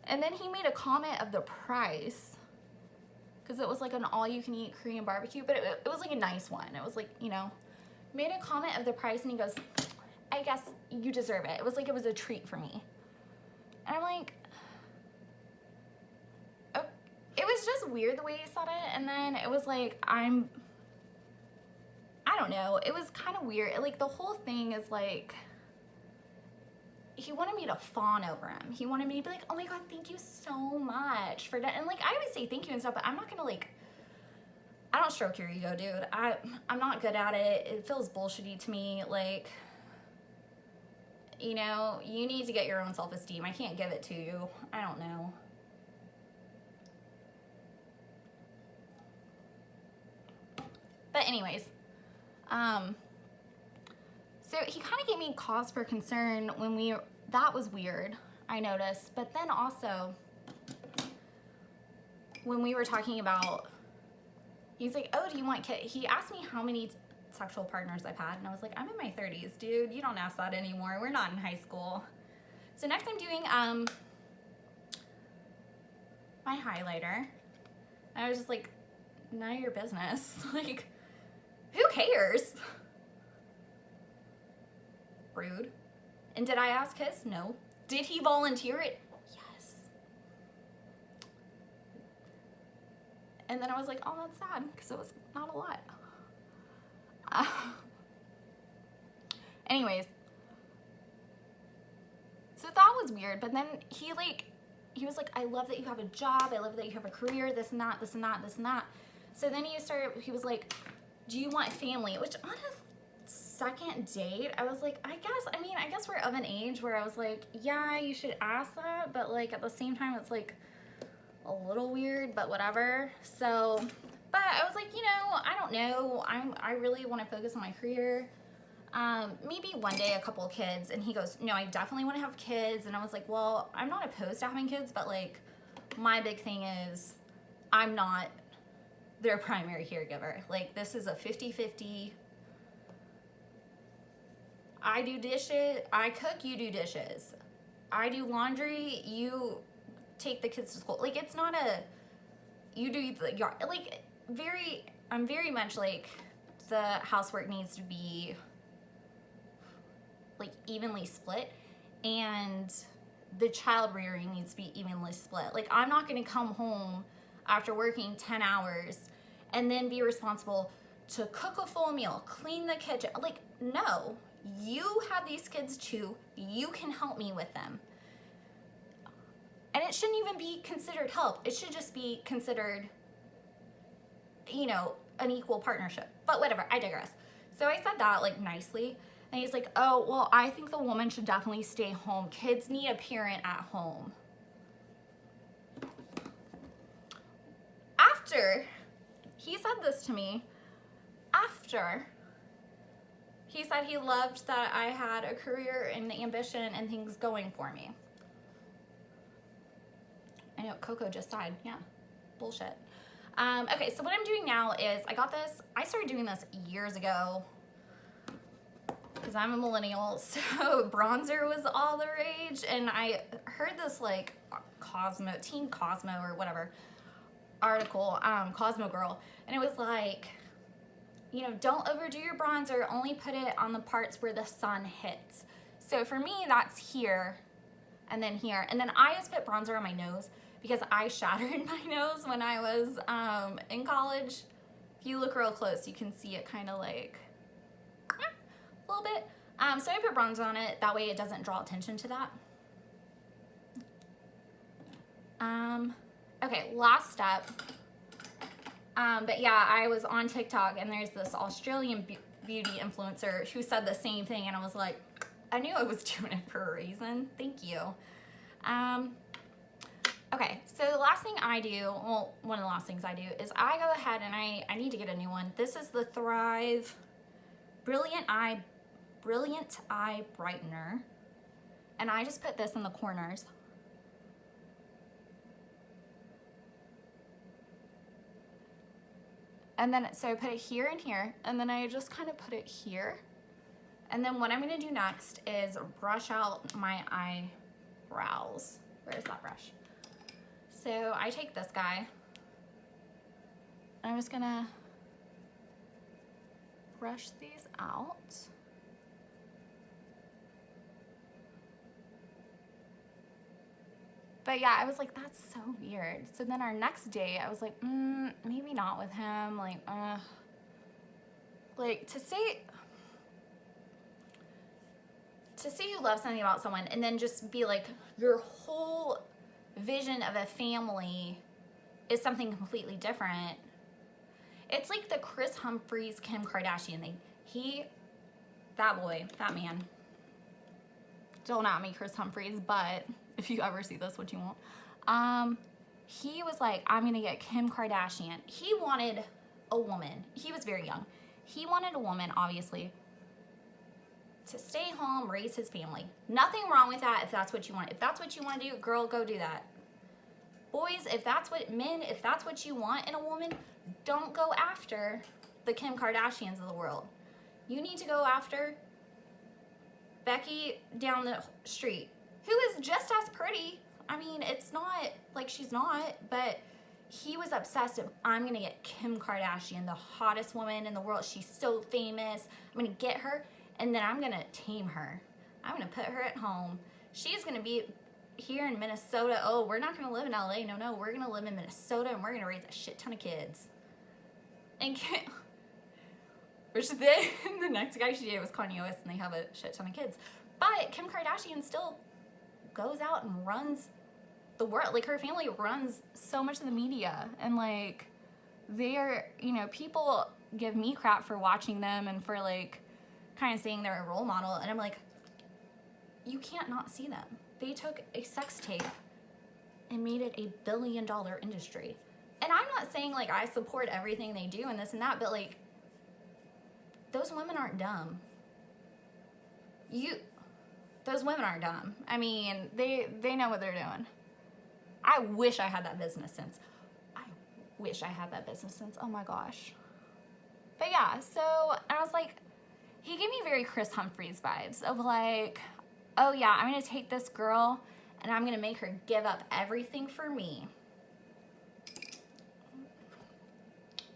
And then he made a comment of the price, because it was like an all-you-can-eat Korean barbecue, but it was like a nice one. It was like, you know, made a comment of the price, and he goes, I guess you deserve it. It was like it was a treat for me. And I'm like, it was just weird the way he said it, and then it was like, I don't know, it was kind of weird. Like, the whole thing is like, he wanted me to fawn over him. He wanted me to be like, oh my God, thank you so much for that. And like, I would say thank you and stuff, but I'm not gonna like, I don't stroke your ego, dude. I'm not good at it. It feels bullshitty to me. Like, you know, you need to get your own self-esteem. I can't give it to you. I don't know. But anyways, so he kind of gave me cause for concern when that was weird, I noticed. But then also, when we were talking about, he's like, oh, do you want kids? He asked me how many sexual partners I've had, and I was like, I'm in my 30s, dude. You don't ask that anymore. We're not in high school. So next I'm doing my highlighter. And I was just like, none of your business. Like, who cares? Rude. And did I ask his? No. Did he volunteer it? Yes. And then I was like, oh, that's sad, because it was not a lot. Anyways, so that was weird. But then he was like, I love that you have a job. I love that you have a career, this and that, this and that, this and that. So then he was like, do you want family? Which on a second date, I was like, I guess we're of an age where I was like, yeah, you should ask that. But like at the same time, it's like a little weird, but whatever. So, but I was like, you know, I don't know. I really want to focus on my career. Maybe one day a couple of kids. And he goes, no, I definitely want to have kids. And I was like, well, I'm not opposed to having kids, but like my big thing is I'm not their primary caregiver. Like this is a 50-50. I do dishes, I cook, you do dishes. I do laundry, you take the kids to school. Like it's not a, you do the yard. Like I'm very much like the housework needs to be like evenly split, and the child rearing needs to be evenly split. Like I'm not gonna come home after working 10 hours and then be responsible to cook a full meal, clean the kitchen. Like, no, you have these kids too. You can help me with them. And it shouldn't even be considered help. It should just be considered, you know, an equal partnership. But whatever, I digress. So I said that like nicely. And he's like, oh, well, I think the woman should definitely stay home. Kids need a parent at home. After he said this to me, after he said he loved that I had a career and ambition and things going for me. I know, Coco just died. Yeah, bullshit. Okay, so what I'm doing now is I started doing this years ago because I'm a millennial, so bronzer was all the rage, and I heard this like Teen Cosmo or whatever article, Cosmo Girl, and it was like, you know, don't overdo your bronzer, only put it on the parts where the sun hits. So for me, that's here and then here. And then I just put bronzer on my nose because I shattered my nose when I was in college. If you look real close, you can see it kind of like a little bit. So I put bronzer on it, that way it doesn't draw attention to that. Okay, last step. But yeah, I was on TikTok and there's this Australian beauty influencer who said the same thing, and I was like, I knew I was doing it for a reason. Thank you. Okay, so the last thing I do, well, one of the last things I do is I go ahead and I need to get a new one. This is the Thrive Brilliant Eye Brightener. And I just put this in the corners. And then, so I put it here and here, and then I just kind of put it here. And then what I'm gonna do next is brush out my eyebrows. Where's that brush? So I take this guy, and I'm just gonna brush these out. But yeah, I was like, that's so weird. So then our next date, I was like, maybe not with him. Like to say you love something about someone and then just be like, your whole vision of a family is something completely different. It's like the Chris Humphries, Kim Kardashian thing. That man. Don't at me, Chris Humphries, but if you ever see this, what you want. He was like, I'm gonna get Kim Kardashian. He wanted a woman. He was very young. He wanted a woman, obviously, to stay home, raise his family. Nothing wrong with that if that's what you want. If that's what you want to do, girl, go do that. Boys, if that's what you want in a woman, don't go after the Kim Kardashians of the world. You need to go after Becky down the street, who is just as pretty. I mean, it's not like she's not, but he was obsessed with, I'm gonna get Kim Kardashian, the hottest woman in the world. She's so famous. I'm gonna get her, and then I'm gonna tame her. I'm gonna put her at home. She's gonna be here in Minnesota, oh, we're not gonna live in LA. No, we're gonna live in Minnesota and we're gonna raise a shit ton of kids. And which then the next guy she dated was Kanye West, and they have a shit ton of kids. But Kim Kardashian still goes out and runs the world. Like, her family runs so much of the media, and like, they're, you know, people give me crap for watching them and for like kind of saying they're a role model, and I'm like, you can't not see them. They took a sex tape and made it $1 billion industry. And I'm not saying like I support everything they do and this and that, but like, those women aren't dumb. Those women aren't dumb. I mean, they know what they're doing. I wish I had that business sense. Oh my gosh. But yeah, so I was like, he gave me very Chris Humphries vibes of like, oh yeah, I'm gonna take this girl and I'm gonna make her give up everything for me.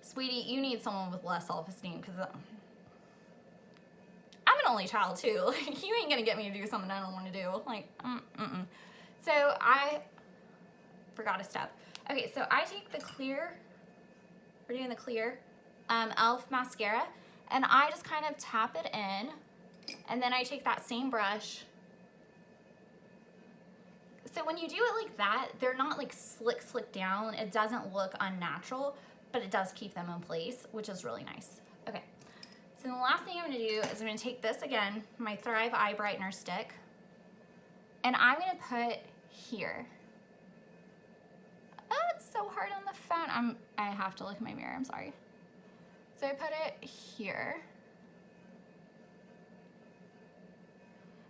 Sweetie, you need someone with less self-esteem, because I'm an only child too. Like, you ain't gonna get me to do something I don't want to do. Like, So I forgot a step. Okay, so I take the clear, we're doing the clear e.l.f. mascara, and I just kind of tap it in, and then I take that same brush. So when you do it like that, they're not like slick down. It doesn't look unnatural, but it does keep them in place, which is really nice. Okay, so the last thing I'm gonna do is I'm gonna take this again, my Thrive Eye Brightener stick, and I'm gonna put here. Oh, it's so hard on the phone. I have to look in my mirror, I'm sorry. So I put it here.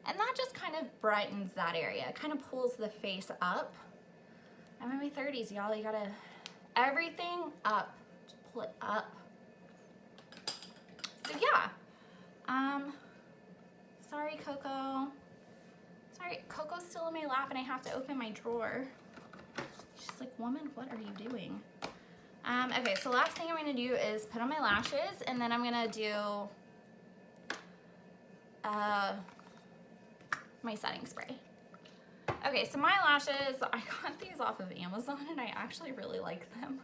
And that just kind of brightens that area. It kind of pulls the face up. I'm in my 30s, y'all. You gotta, everything up. Just pull it up. So yeah. Sorry, Coco. Sorry, Coco's still in my lap and I have to open my drawer. She's like, woman, what are you doing? Okay, so last thing I'm gonna do is put on my lashes, and then I'm gonna do my setting spray. Okay, so my lashes, I got these off of Amazon and I actually really like them.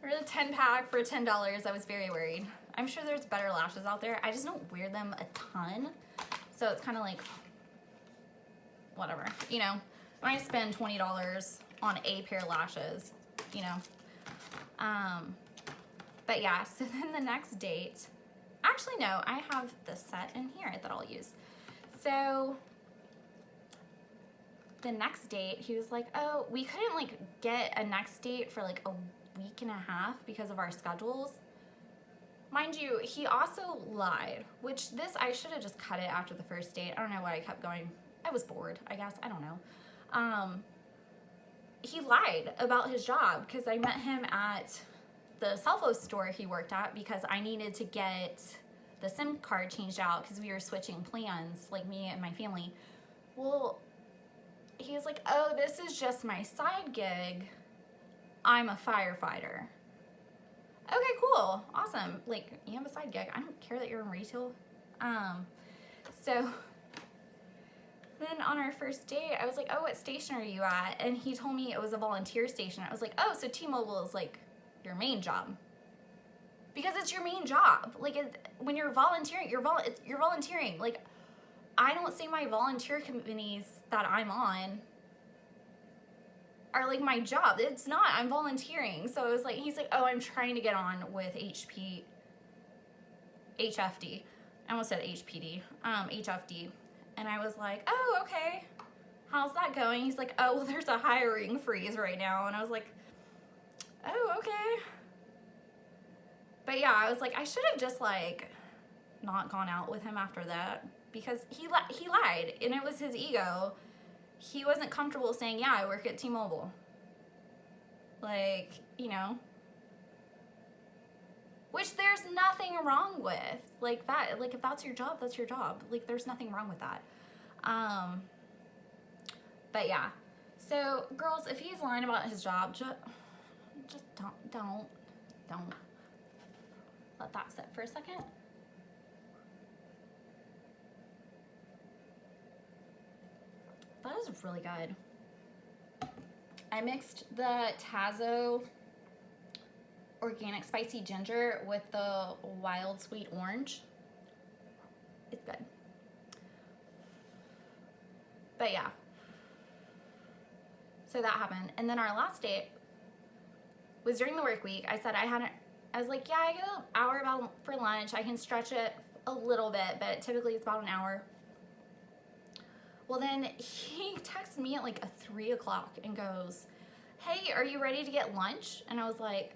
They're a 10-pack for $10. I was very worried. I'm sure there's better lashes out there. I just don't wear them a ton. So it's kind of like, whatever. You know, when I spend $20 on a pair of lashes, you know. But yeah, so then the next date, actually no, I have the set in here that I'll use. So the next date, he was like, oh, we couldn't like get a next date for like a week and a half because of our schedules. Mind you, he also lied, which this, I should have just cut it after the first date. I don't know why I kept going. I was bored, I guess. I don't know. He lied about his job because I met him at the cell phone store he worked at because I needed to get the SIM card changed out because we were switching plans, like me and my family. Well, he was like, oh, this is just my side gig. I'm a firefighter. Okay, cool, awesome. Like, you have a side gig. I don't care that you're in retail. So then on our first date, I was like, oh, what station are you at? And he told me it was a volunteer station. I was like, oh, so T-Mobile is like your main job. Because it's your main job. Like, when you're volunteering, you're volunteering. Like, I don't say my volunteer companies that I'm on are like my job. It's not, I'm volunteering. So it was like, he's like, oh, I'm trying to get on with HFD. I almost said HPD, HFD. And I was like, oh, okay. How's that going? He's like, oh, well, there's a hiring freeze right now. And I was like, oh, okay. But yeah, I was like, I should have just like not gone out with him after that because he lied and it was his ego. He wasn't comfortable saying, yeah, I work at T-Mobile. Like, you know, which there's nothing wrong with. Like that, like if that's your job, that's your job. Like there's nothing wrong with that. But yeah, so girls, if he's lying about his job, just don't let that sit for a second. That is really good. I mixed the Tazo organic spicy ginger with the wild sweet orange. It's good. But yeah. So that happened. And then our last date was during the work week. I said I was like, yeah, I get an hour about for lunch. I can stretch it a little bit, but typically it's about an hour. Well, then he texted me at like 3 o'clock and goes, hey, are you ready to get lunch? And I was like,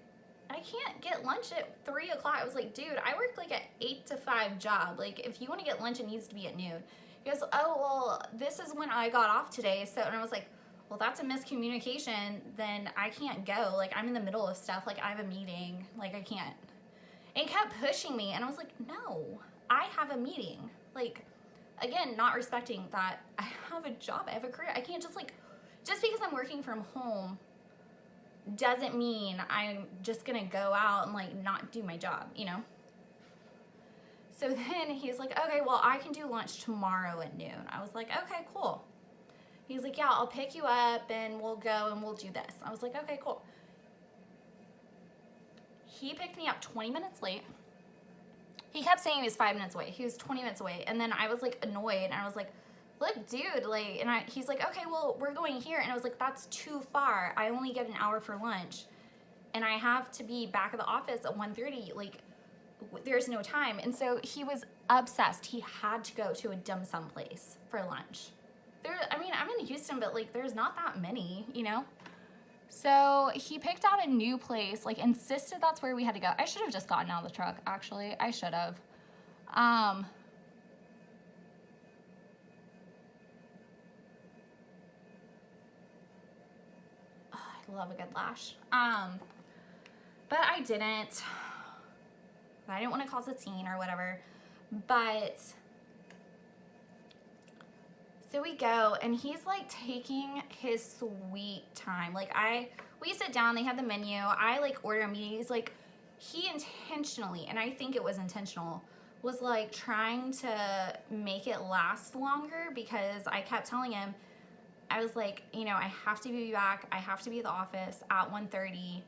I can't get lunch at 3 o'clock. I was like, dude, I work like an 8 to 5 job. Like, if you want to get lunch, it needs to be at noon. He goes, oh, well, this is when I got off today. So, and I was like, well, that's a miscommunication. Then I can't go. Like, I'm in the middle of stuff. Like, I have a meeting. Like, I can't. And he kept pushing me. And I was like, no, I have a meeting. Like, again, not respecting that I have a job. I have a career. I can't just because I'm working from home doesn't mean I'm just gonna go out and like not do my job, you know? So then he's like, okay, well, I can do lunch tomorrow at noon. I was like, okay, cool. He's like, yeah, I'll pick you up and we'll go and we'll do this. I was like, okay, cool. He picked me up 20 minutes late. He kept saying he was 5 minutes away. He was 20 minutes away. And then I was like annoyed and I was like, look, dude, like, and he's like, okay, well, we're going here. And I was like, that's too far. I only get an hour for lunch. And I have to be back at the office at 1:30. Like, there's no time. And so he was obsessed. He had to go to a dim sum place for lunch. I'm in Houston, but like, there's not that many, you know? So he picked out a new place, like insisted that's where we had to go. I should have just gotten out of the truck, actually. I should have. I love a good lash. But I didn't. I didn't want to cause a scene or whatever. But so we go, and he's like taking his sweet time. Like we sit down, they have the menu. I like order a meeting. He's like, he intentionally, and I think it was intentional, was like trying to make it last longer because I kept telling him, I was like, you know, I have to be back. I have to be at the office at 1:30,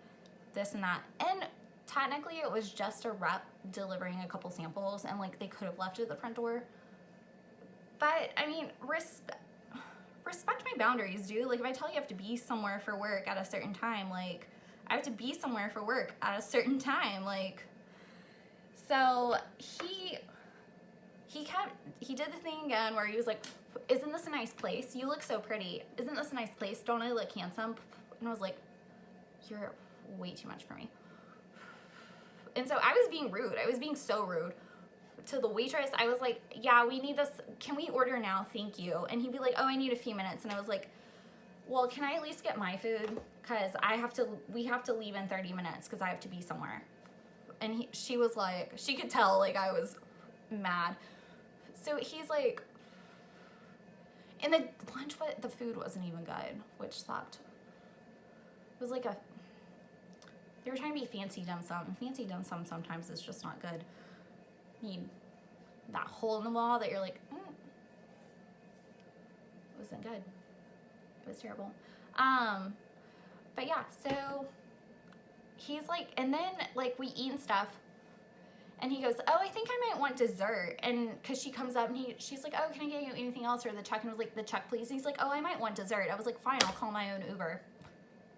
this and that. And technically it was just a rep delivering a couple samples and like they could have left it at the front door. But I mean, respect my boundaries, dude. Like if I tell you I have to be somewhere for work at a certain time, like I have to be somewhere for work at a certain time. Like, so he did the thing again where he was like, isn't this a nice place? You look so pretty. Isn't this a nice place? Don't I look handsome? And I was like, you're way too much for me. And so I was being rude. I was being so rude to the waitress. I was like, yeah, we need this. Can we order now? Thank you. And he'd be like, oh, I need a few minutes. And I was like, well, can I at least get my food? Because we have to leave in 30 minutes because I have to be somewhere. And she was like, she could tell like I was mad. So he's like, and the lunch, the food wasn't even good, which sucked. It was like they were trying to be fancy dim sum. Fancy dim sum sometimes is just not good. You need that hole in the wall that you're like, it wasn't good. It was terrible. But yeah, so he's like, and then like we eat and stuff. And he goes, oh, I think I might want dessert. And because she comes up and she's like, oh, can I get you anything else? Or the check? And I was like, the check, please. And he's like, oh, I might want dessert. I was like, fine, I'll call my own Uber.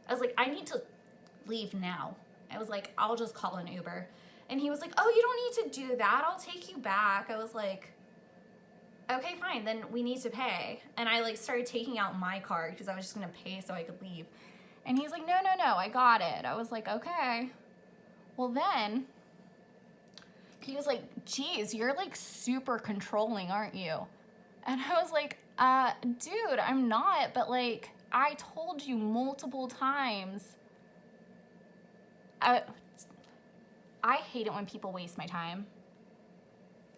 I was like, I need to leave now. I was like, I'll just call an Uber. And he was like, oh, you don't need to do that. I'll take you back. I was like, okay, fine. Then we need to pay. And I like started taking out my card because I was just going to pay so I could leave. And he's like, no, I got it. I was like, okay. Well, then he was like, geez, you're like super controlling, aren't you? And I was like, dude, I'm not, but like, I told you multiple times. I hate it when people waste my time.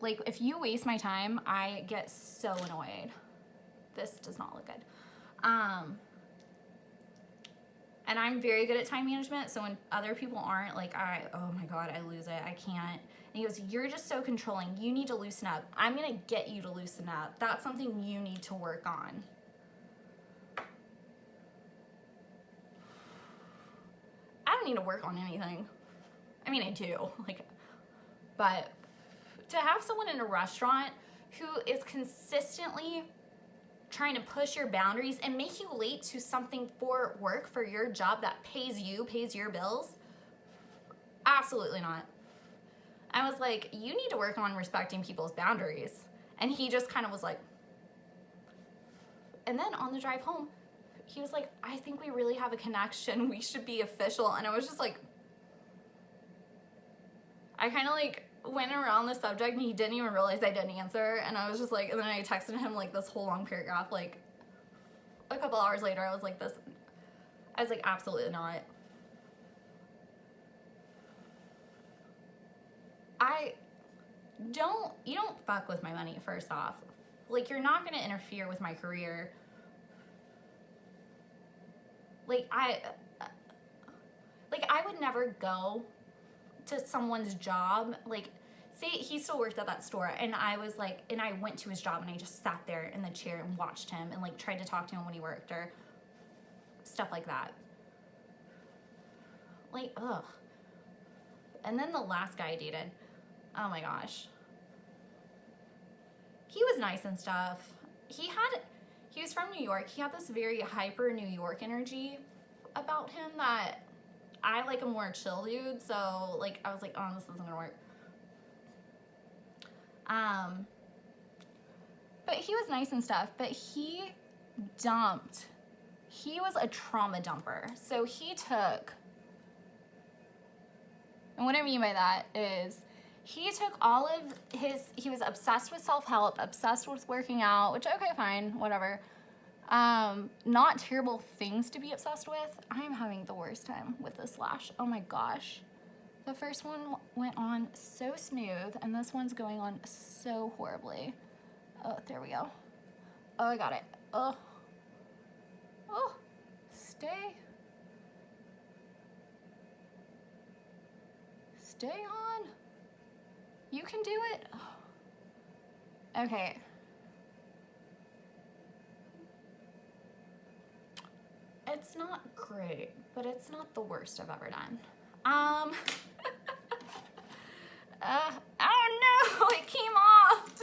Like, if you waste my time, I get so annoyed. This does not look good. And I'm very good at time management, so when other people aren't, like, oh my God, I lose it. I can't. And he goes, you're just so controlling. You need to loosen up. I'm going to get you to loosen up. That's something you need to work on. don't need to work on anything. I mean, I do, like, but to have someone in a restaurant who is consistently trying to push your boundaries and make you late to something for work, for your job that pays you, pays your bills, absolutely not. I was like, you need to work on respecting people's boundaries. And he just kind of was like, and then on the drive home, he was like, I think we really have a connection. We should be official. And I was just like, I kind of like went around the subject and he didn't even realize I didn't answer. And I was just like, and then I texted him like this whole long paragraph. Like a couple hours later, I was like, absolutely not. You don't fuck with my money, first off. Like, you're not gonna interfere with my career. Like, I would never go to someone's job. Like, say he still worked at that store, and I was like, and I went to his job and I just sat there in the chair and watched him and like tried to talk to him when he worked or stuff like that. Like, ugh. And then the last guy I dated, oh my gosh. He was nice and stuff. He was from New York. He had this very hyper New York energy about him that I like a more chill dude. So like, I was like, oh, this isn't gonna work. But he was nice and stuff, but he was a trauma dumper. So he and what I mean by that is he took all of he was obsessed with self-help, obsessed with working out, which, okay, fine, whatever. Not terrible things to be obsessed with. I'm having the worst time with this lash. Oh my gosh. The first one went on so smooth, and this one's going on so horribly. Oh, there we go. Oh, I got it. Oh, stay on. You can do it. Oh. Okay. It's not great, but it's not the worst I've ever done. I don't know. It came off.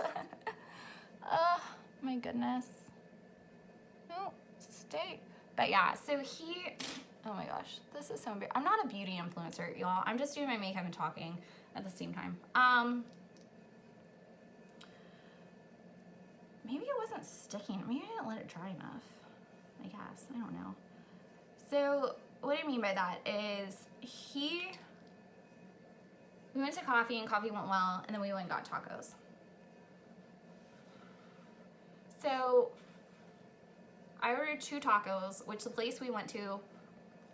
My goodness. No, stay. But yeah, so oh my gosh, this is so embarrassing. I'm not a beauty influencer, y'all. I'm just doing my makeup and talking at the same time. Maybe it wasn't sticking. Maybe I didn't let it dry enough. I guess. I don't know. So what I mean by that is we went to coffee and coffee went well, and then we went and got tacos. So I ordered 2 tacos, which the place we went to,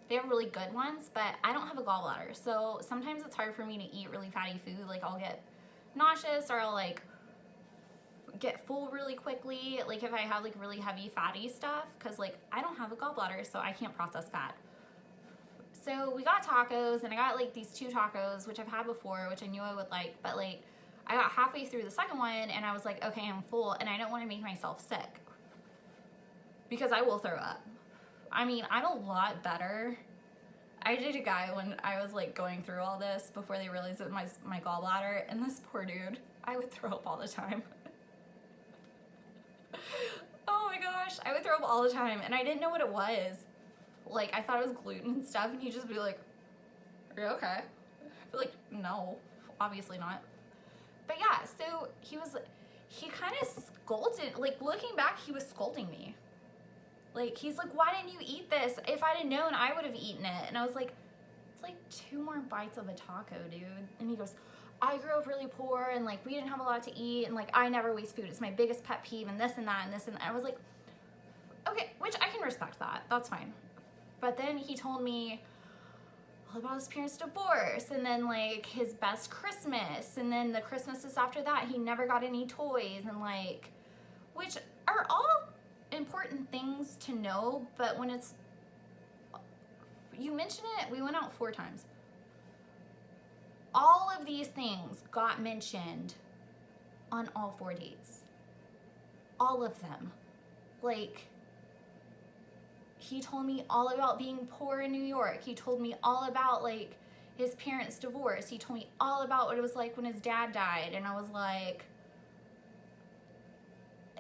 they have really good ones, but I don't have a gallbladder. So sometimes it's hard for me to eat really fatty food. Like, I'll get nauseous, or I'll like get full really quickly, like if I have like really heavy fatty stuff, because like I don't have a gallbladder, so I can't process fat. So we got tacos, and I got like these 2 tacos, which I've had before, which I knew I would like, but like I got halfway through the second one and I was like, okay, I'm full, and I don't want to make myself sick because I will throw up. I mean, I'm a lot better. I dated a guy when I was like going through all this before they realized it was my gallbladder, and this poor dude, I would throw up all the time. Oh my gosh, I would throw up all the time, and I didn't know what it was. Like, I thought it was gluten and stuff, and he'd just be like, are you okay? I'd be like, no, obviously not. But yeah, so he kind of scolded, like looking back, he was scolding me. Like, he's like, why didn't you eat this? If I'd have known, I would have eaten it. And I was like, it's like 2 more bites of a taco, dude. And he goes, I grew up really poor, and like we didn't have a lot to eat, and like I never waste food. It's my biggest pet peeve, and this and that and this and that. I was like, okay, which I can respect that. That's fine. But then he told me all about his parents' divorce, and then like his best Christmas, and then the Christmases after that he never got any toys, and like, which are all important things to know, but when you mention it, we went out 4 times. All of these things got mentioned on all 4 dates. All of them. Like, he told me all about being poor in New York. He told me all about like his parents' divorce. He told me all about what it was like when his dad died. And I was like,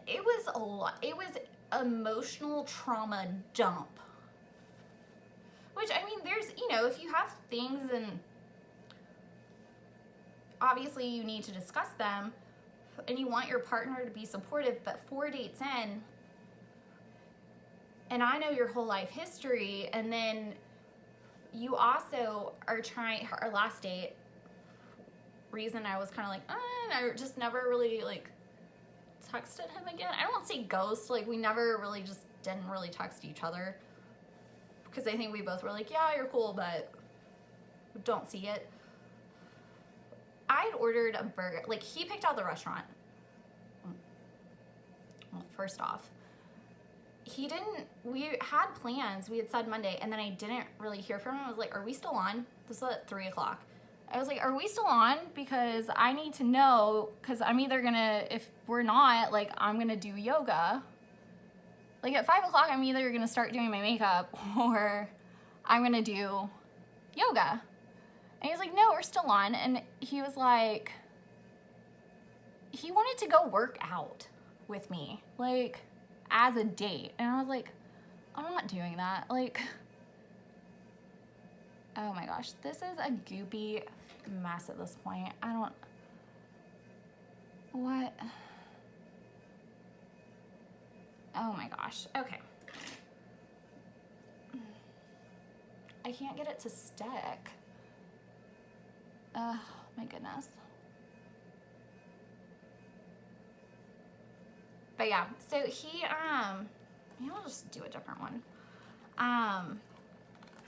it was a lot. It was emotional trauma dump. Which, I mean, there's, you know, if you have things and obviously you need to discuss them and you want your partner to be supportive, but 4 dates in, and I know your whole life history, and then you also are trying, our last date, reason I was kind of like, and I just never really like texted him again. I don't say ghost, like we never really just didn't really text each other because I think we both were like, yeah, you're cool, but don't see it. I'd ordered a burger, like he picked out the restaurant. Well, first off, we had plans, we had said Monday, and then I didn't really hear from him. I was like, are we still on? This was at 3 o'clock. I was like, are we still on? Because I need to know, because I'm either gonna, if we're not, like, I'm gonna do yoga. Like at 5 o'clock, I'm either gonna start doing my makeup or I'm gonna do yoga. And he's like, no, we're still on. And he was like, he wanted to go work out with me, like, as a date. And I was like, I'm not doing that. Like, oh my gosh, this is a goopy mess at this point. What? Oh my gosh, okay. I can't get it to stick. Oh my goodness. But yeah, so he, maybe I'll just do a different one.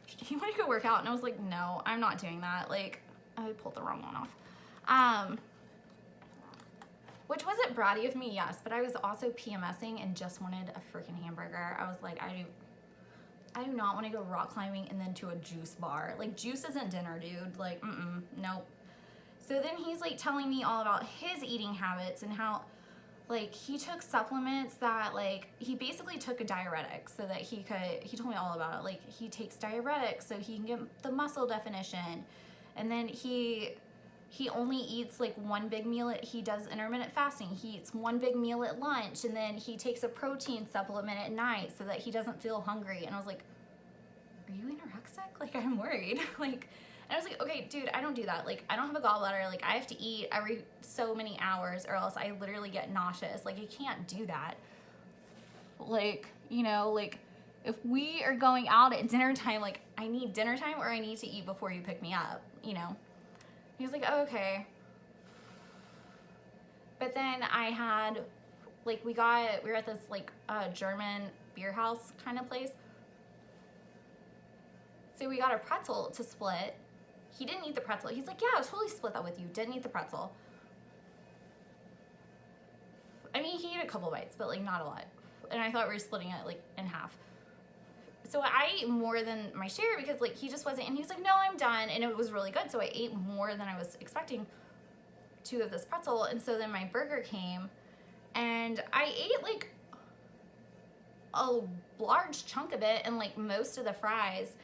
He wanted to go work out, and I was like, no, I'm not doing that. Like, I pulled the wrong one off. Which wasn't bratty of me, yes, but I was also PMSing and just wanted a freaking hamburger. I was like, I do not want to go rock climbing and then to a juice bar. Like, juice isn't dinner, dude. Like, nope. So then he's like telling me all about his eating habits and how, like, he took supplements that, like, he basically took a diuretic so that he told me all about it. Like, he takes diuretics so he can get the muscle definition. And then he only eats, like, one big meal. He does intermittent fasting. He eats one big meal at lunch, and then he takes a protein supplement at night so that he doesn't feel hungry. And I was like, are you anorexic? Like, I'm worried. Like, and I was like, okay, dude, I don't do that. Like, I don't have a gallbladder. Like, I have to eat every so many hours or else I literally get nauseous. Like, I can't do that. Like, you know, like, if we are going out at dinner time, like, I need dinner time or I need to eat before you pick me up, you know? He was like, oh, okay. But then I had, like, we were at this, like, German beer house kind of place. So we got a pretzel to split. He didn't eat the pretzel. He's like, yeah, I'll totally split that with you. Didn't eat the pretzel. I mean, he ate a couple bites, but, like, not a lot. And I thought we were splitting it, like, in half. So I ate more than my share because, like, he just wasn't, and he was like, no, I'm done. And it was really good. So I ate more than I was expecting, 2 of this pretzel. And so then my burger came, and I ate, like, a large chunk of it and, like, most of the fries.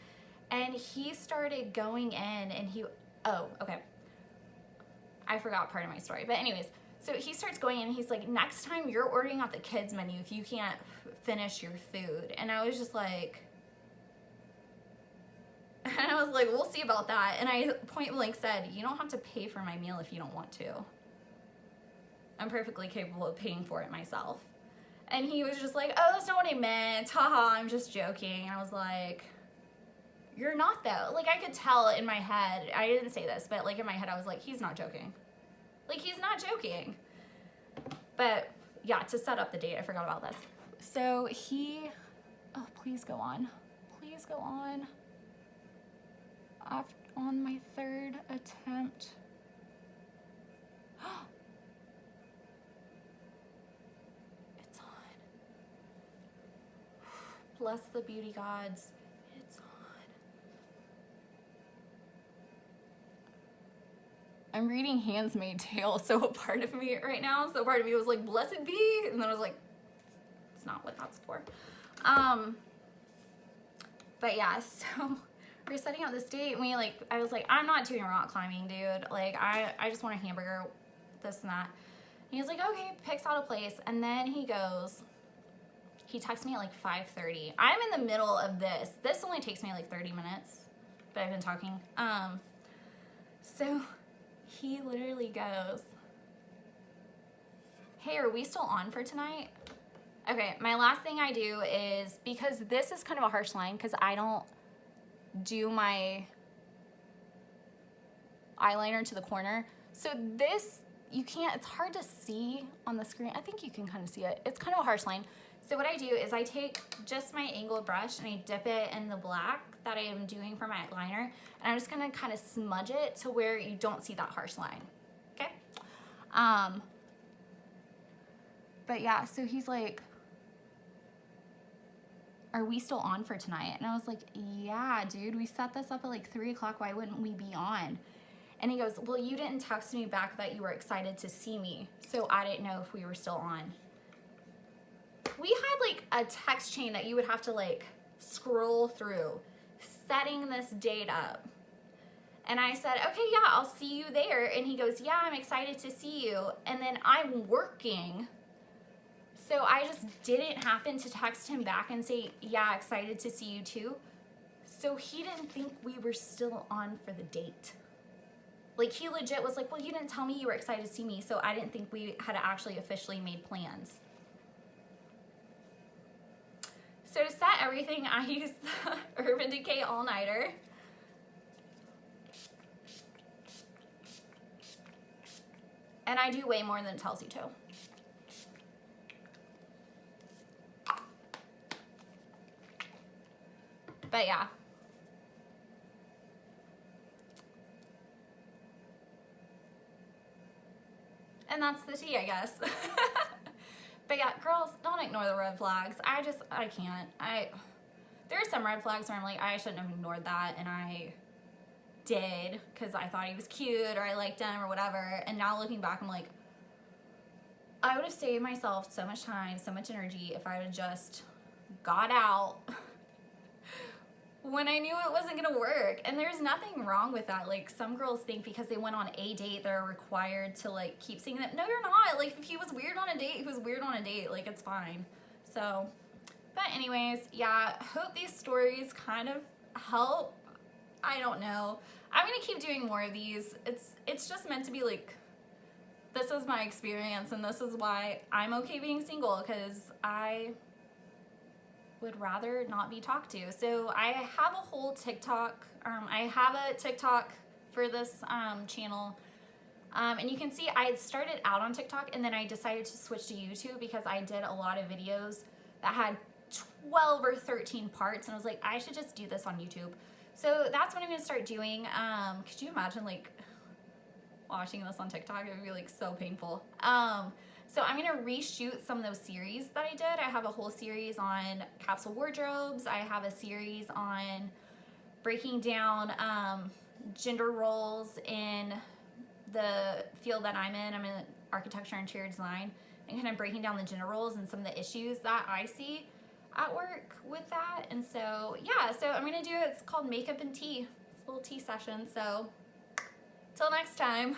And he started going in, and oh, okay. I forgot part of my story. But anyways, so he starts going in, and he's like, next time you're ordering off the kids' menu if you can't finish your food. And I was just like, and I was like, we'll see about that. And I point blank said, you don't have to pay for my meal if you don't want to. I'm perfectly capable of paying for it myself. And he was just like, oh, that's not what I meant. Haha, I'm just joking. And I was like, you're not though. Like, I could tell in my head, I didn't say this, but like in my head, I was like, he's not joking. Like, he's not joking. But yeah, to set up the date, I forgot about this. So oh, please go on. Please go on. On my 3rd attempt. It's on. Bless the beauty gods. It's on. I'm reading Handmaid's Tale, so a part of me right now, so part of me was like, blessed be, and then I was like, it's not what that's for. But yeah, so we're setting up this date, and I was like, I'm not doing rock climbing, dude. Like, I just want a hamburger, this and that. And he's like, okay, picks out a place, and then he texts me at like 5:30. I'm in the middle of this. This only takes me like 30 minutes, but I've been talking. So he literally goes, hey, are we still on for tonight? Okay, my last thing I do is, because this is kind of a harsh line, because I don't do my eyeliner to the corner. So this, you can't, it's hard to see on the screen. I think you can kind of see it. It's kind of a harsh line. So what I do is I take just my angled brush and I dip it in the black that I am doing for my eyeliner. And I'm just gonna kind of smudge it to where you don't see that harsh line, okay? But yeah, so he's like, are we still on for tonight? And I was like, yeah, dude, we set this up at like 3 o'clock. Why wouldn't we be on? And he goes, well, you didn't text me back that you were excited to see me, so I didn't know if we were still on. We had like a text chain that you would have to like scroll through, setting this date up. And I said, okay, yeah, I'll see you there. And he goes, yeah, I'm excited to see you. And then I'm working. So I just didn't happen to text him back and say, yeah, excited to see you too. So he didn't think we were still on for the date. Like, he legit was like, well, you didn't tell me you were excited to see me, so I didn't think we had actually officially made plans. So to set everything, I use the Urban Decay All-Nighter. And I do way more than it tells you to. But yeah. And that's the tea, I guess. But yeah, girls, don't ignore the red flags. I can't. There are some red flags where I'm like, I shouldn't have ignored that, and I did, because I thought he was cute, or I liked him, or whatever. And now looking back, I'm like, I would have saved myself so much time, so much energy, if I would have just got out when I knew it wasn't gonna work. And there's nothing wrong with that. Like, some girls think because they went on a date, they're required to like keep seeing them. No, you're not. Like, if he was weird on a date, he was weird on a date. Like, it's fine. So, but anyways, yeah, hope these stories kind of help. I don't know. I'm gonna keep doing more of these. It's just meant to be like, this is my experience, and this is why I'm okay being single, because I would rather not be talked to. So I have a whole TikTok. I have a TikTok for this channel. And you can see I started out on TikTok, and then I decided to switch to YouTube because I did a lot of videos that had 12 or 13 parts, and I was like, I should just do this on YouTube. So that's what I'm gonna start doing. Could you imagine like watching this on TikTok? It would be like so painful. So I'm gonna reshoot some of those series that I did. I have a whole series on capsule wardrobes. I have a series on breaking down gender roles in the field that I'm in. I'm in architecture and interior design, and kind of breaking down the gender roles and some of the issues that I see at work with that. And so yeah, so I'm gonna do, it's called Makeup and Tea. It's a little tea session. So till next time.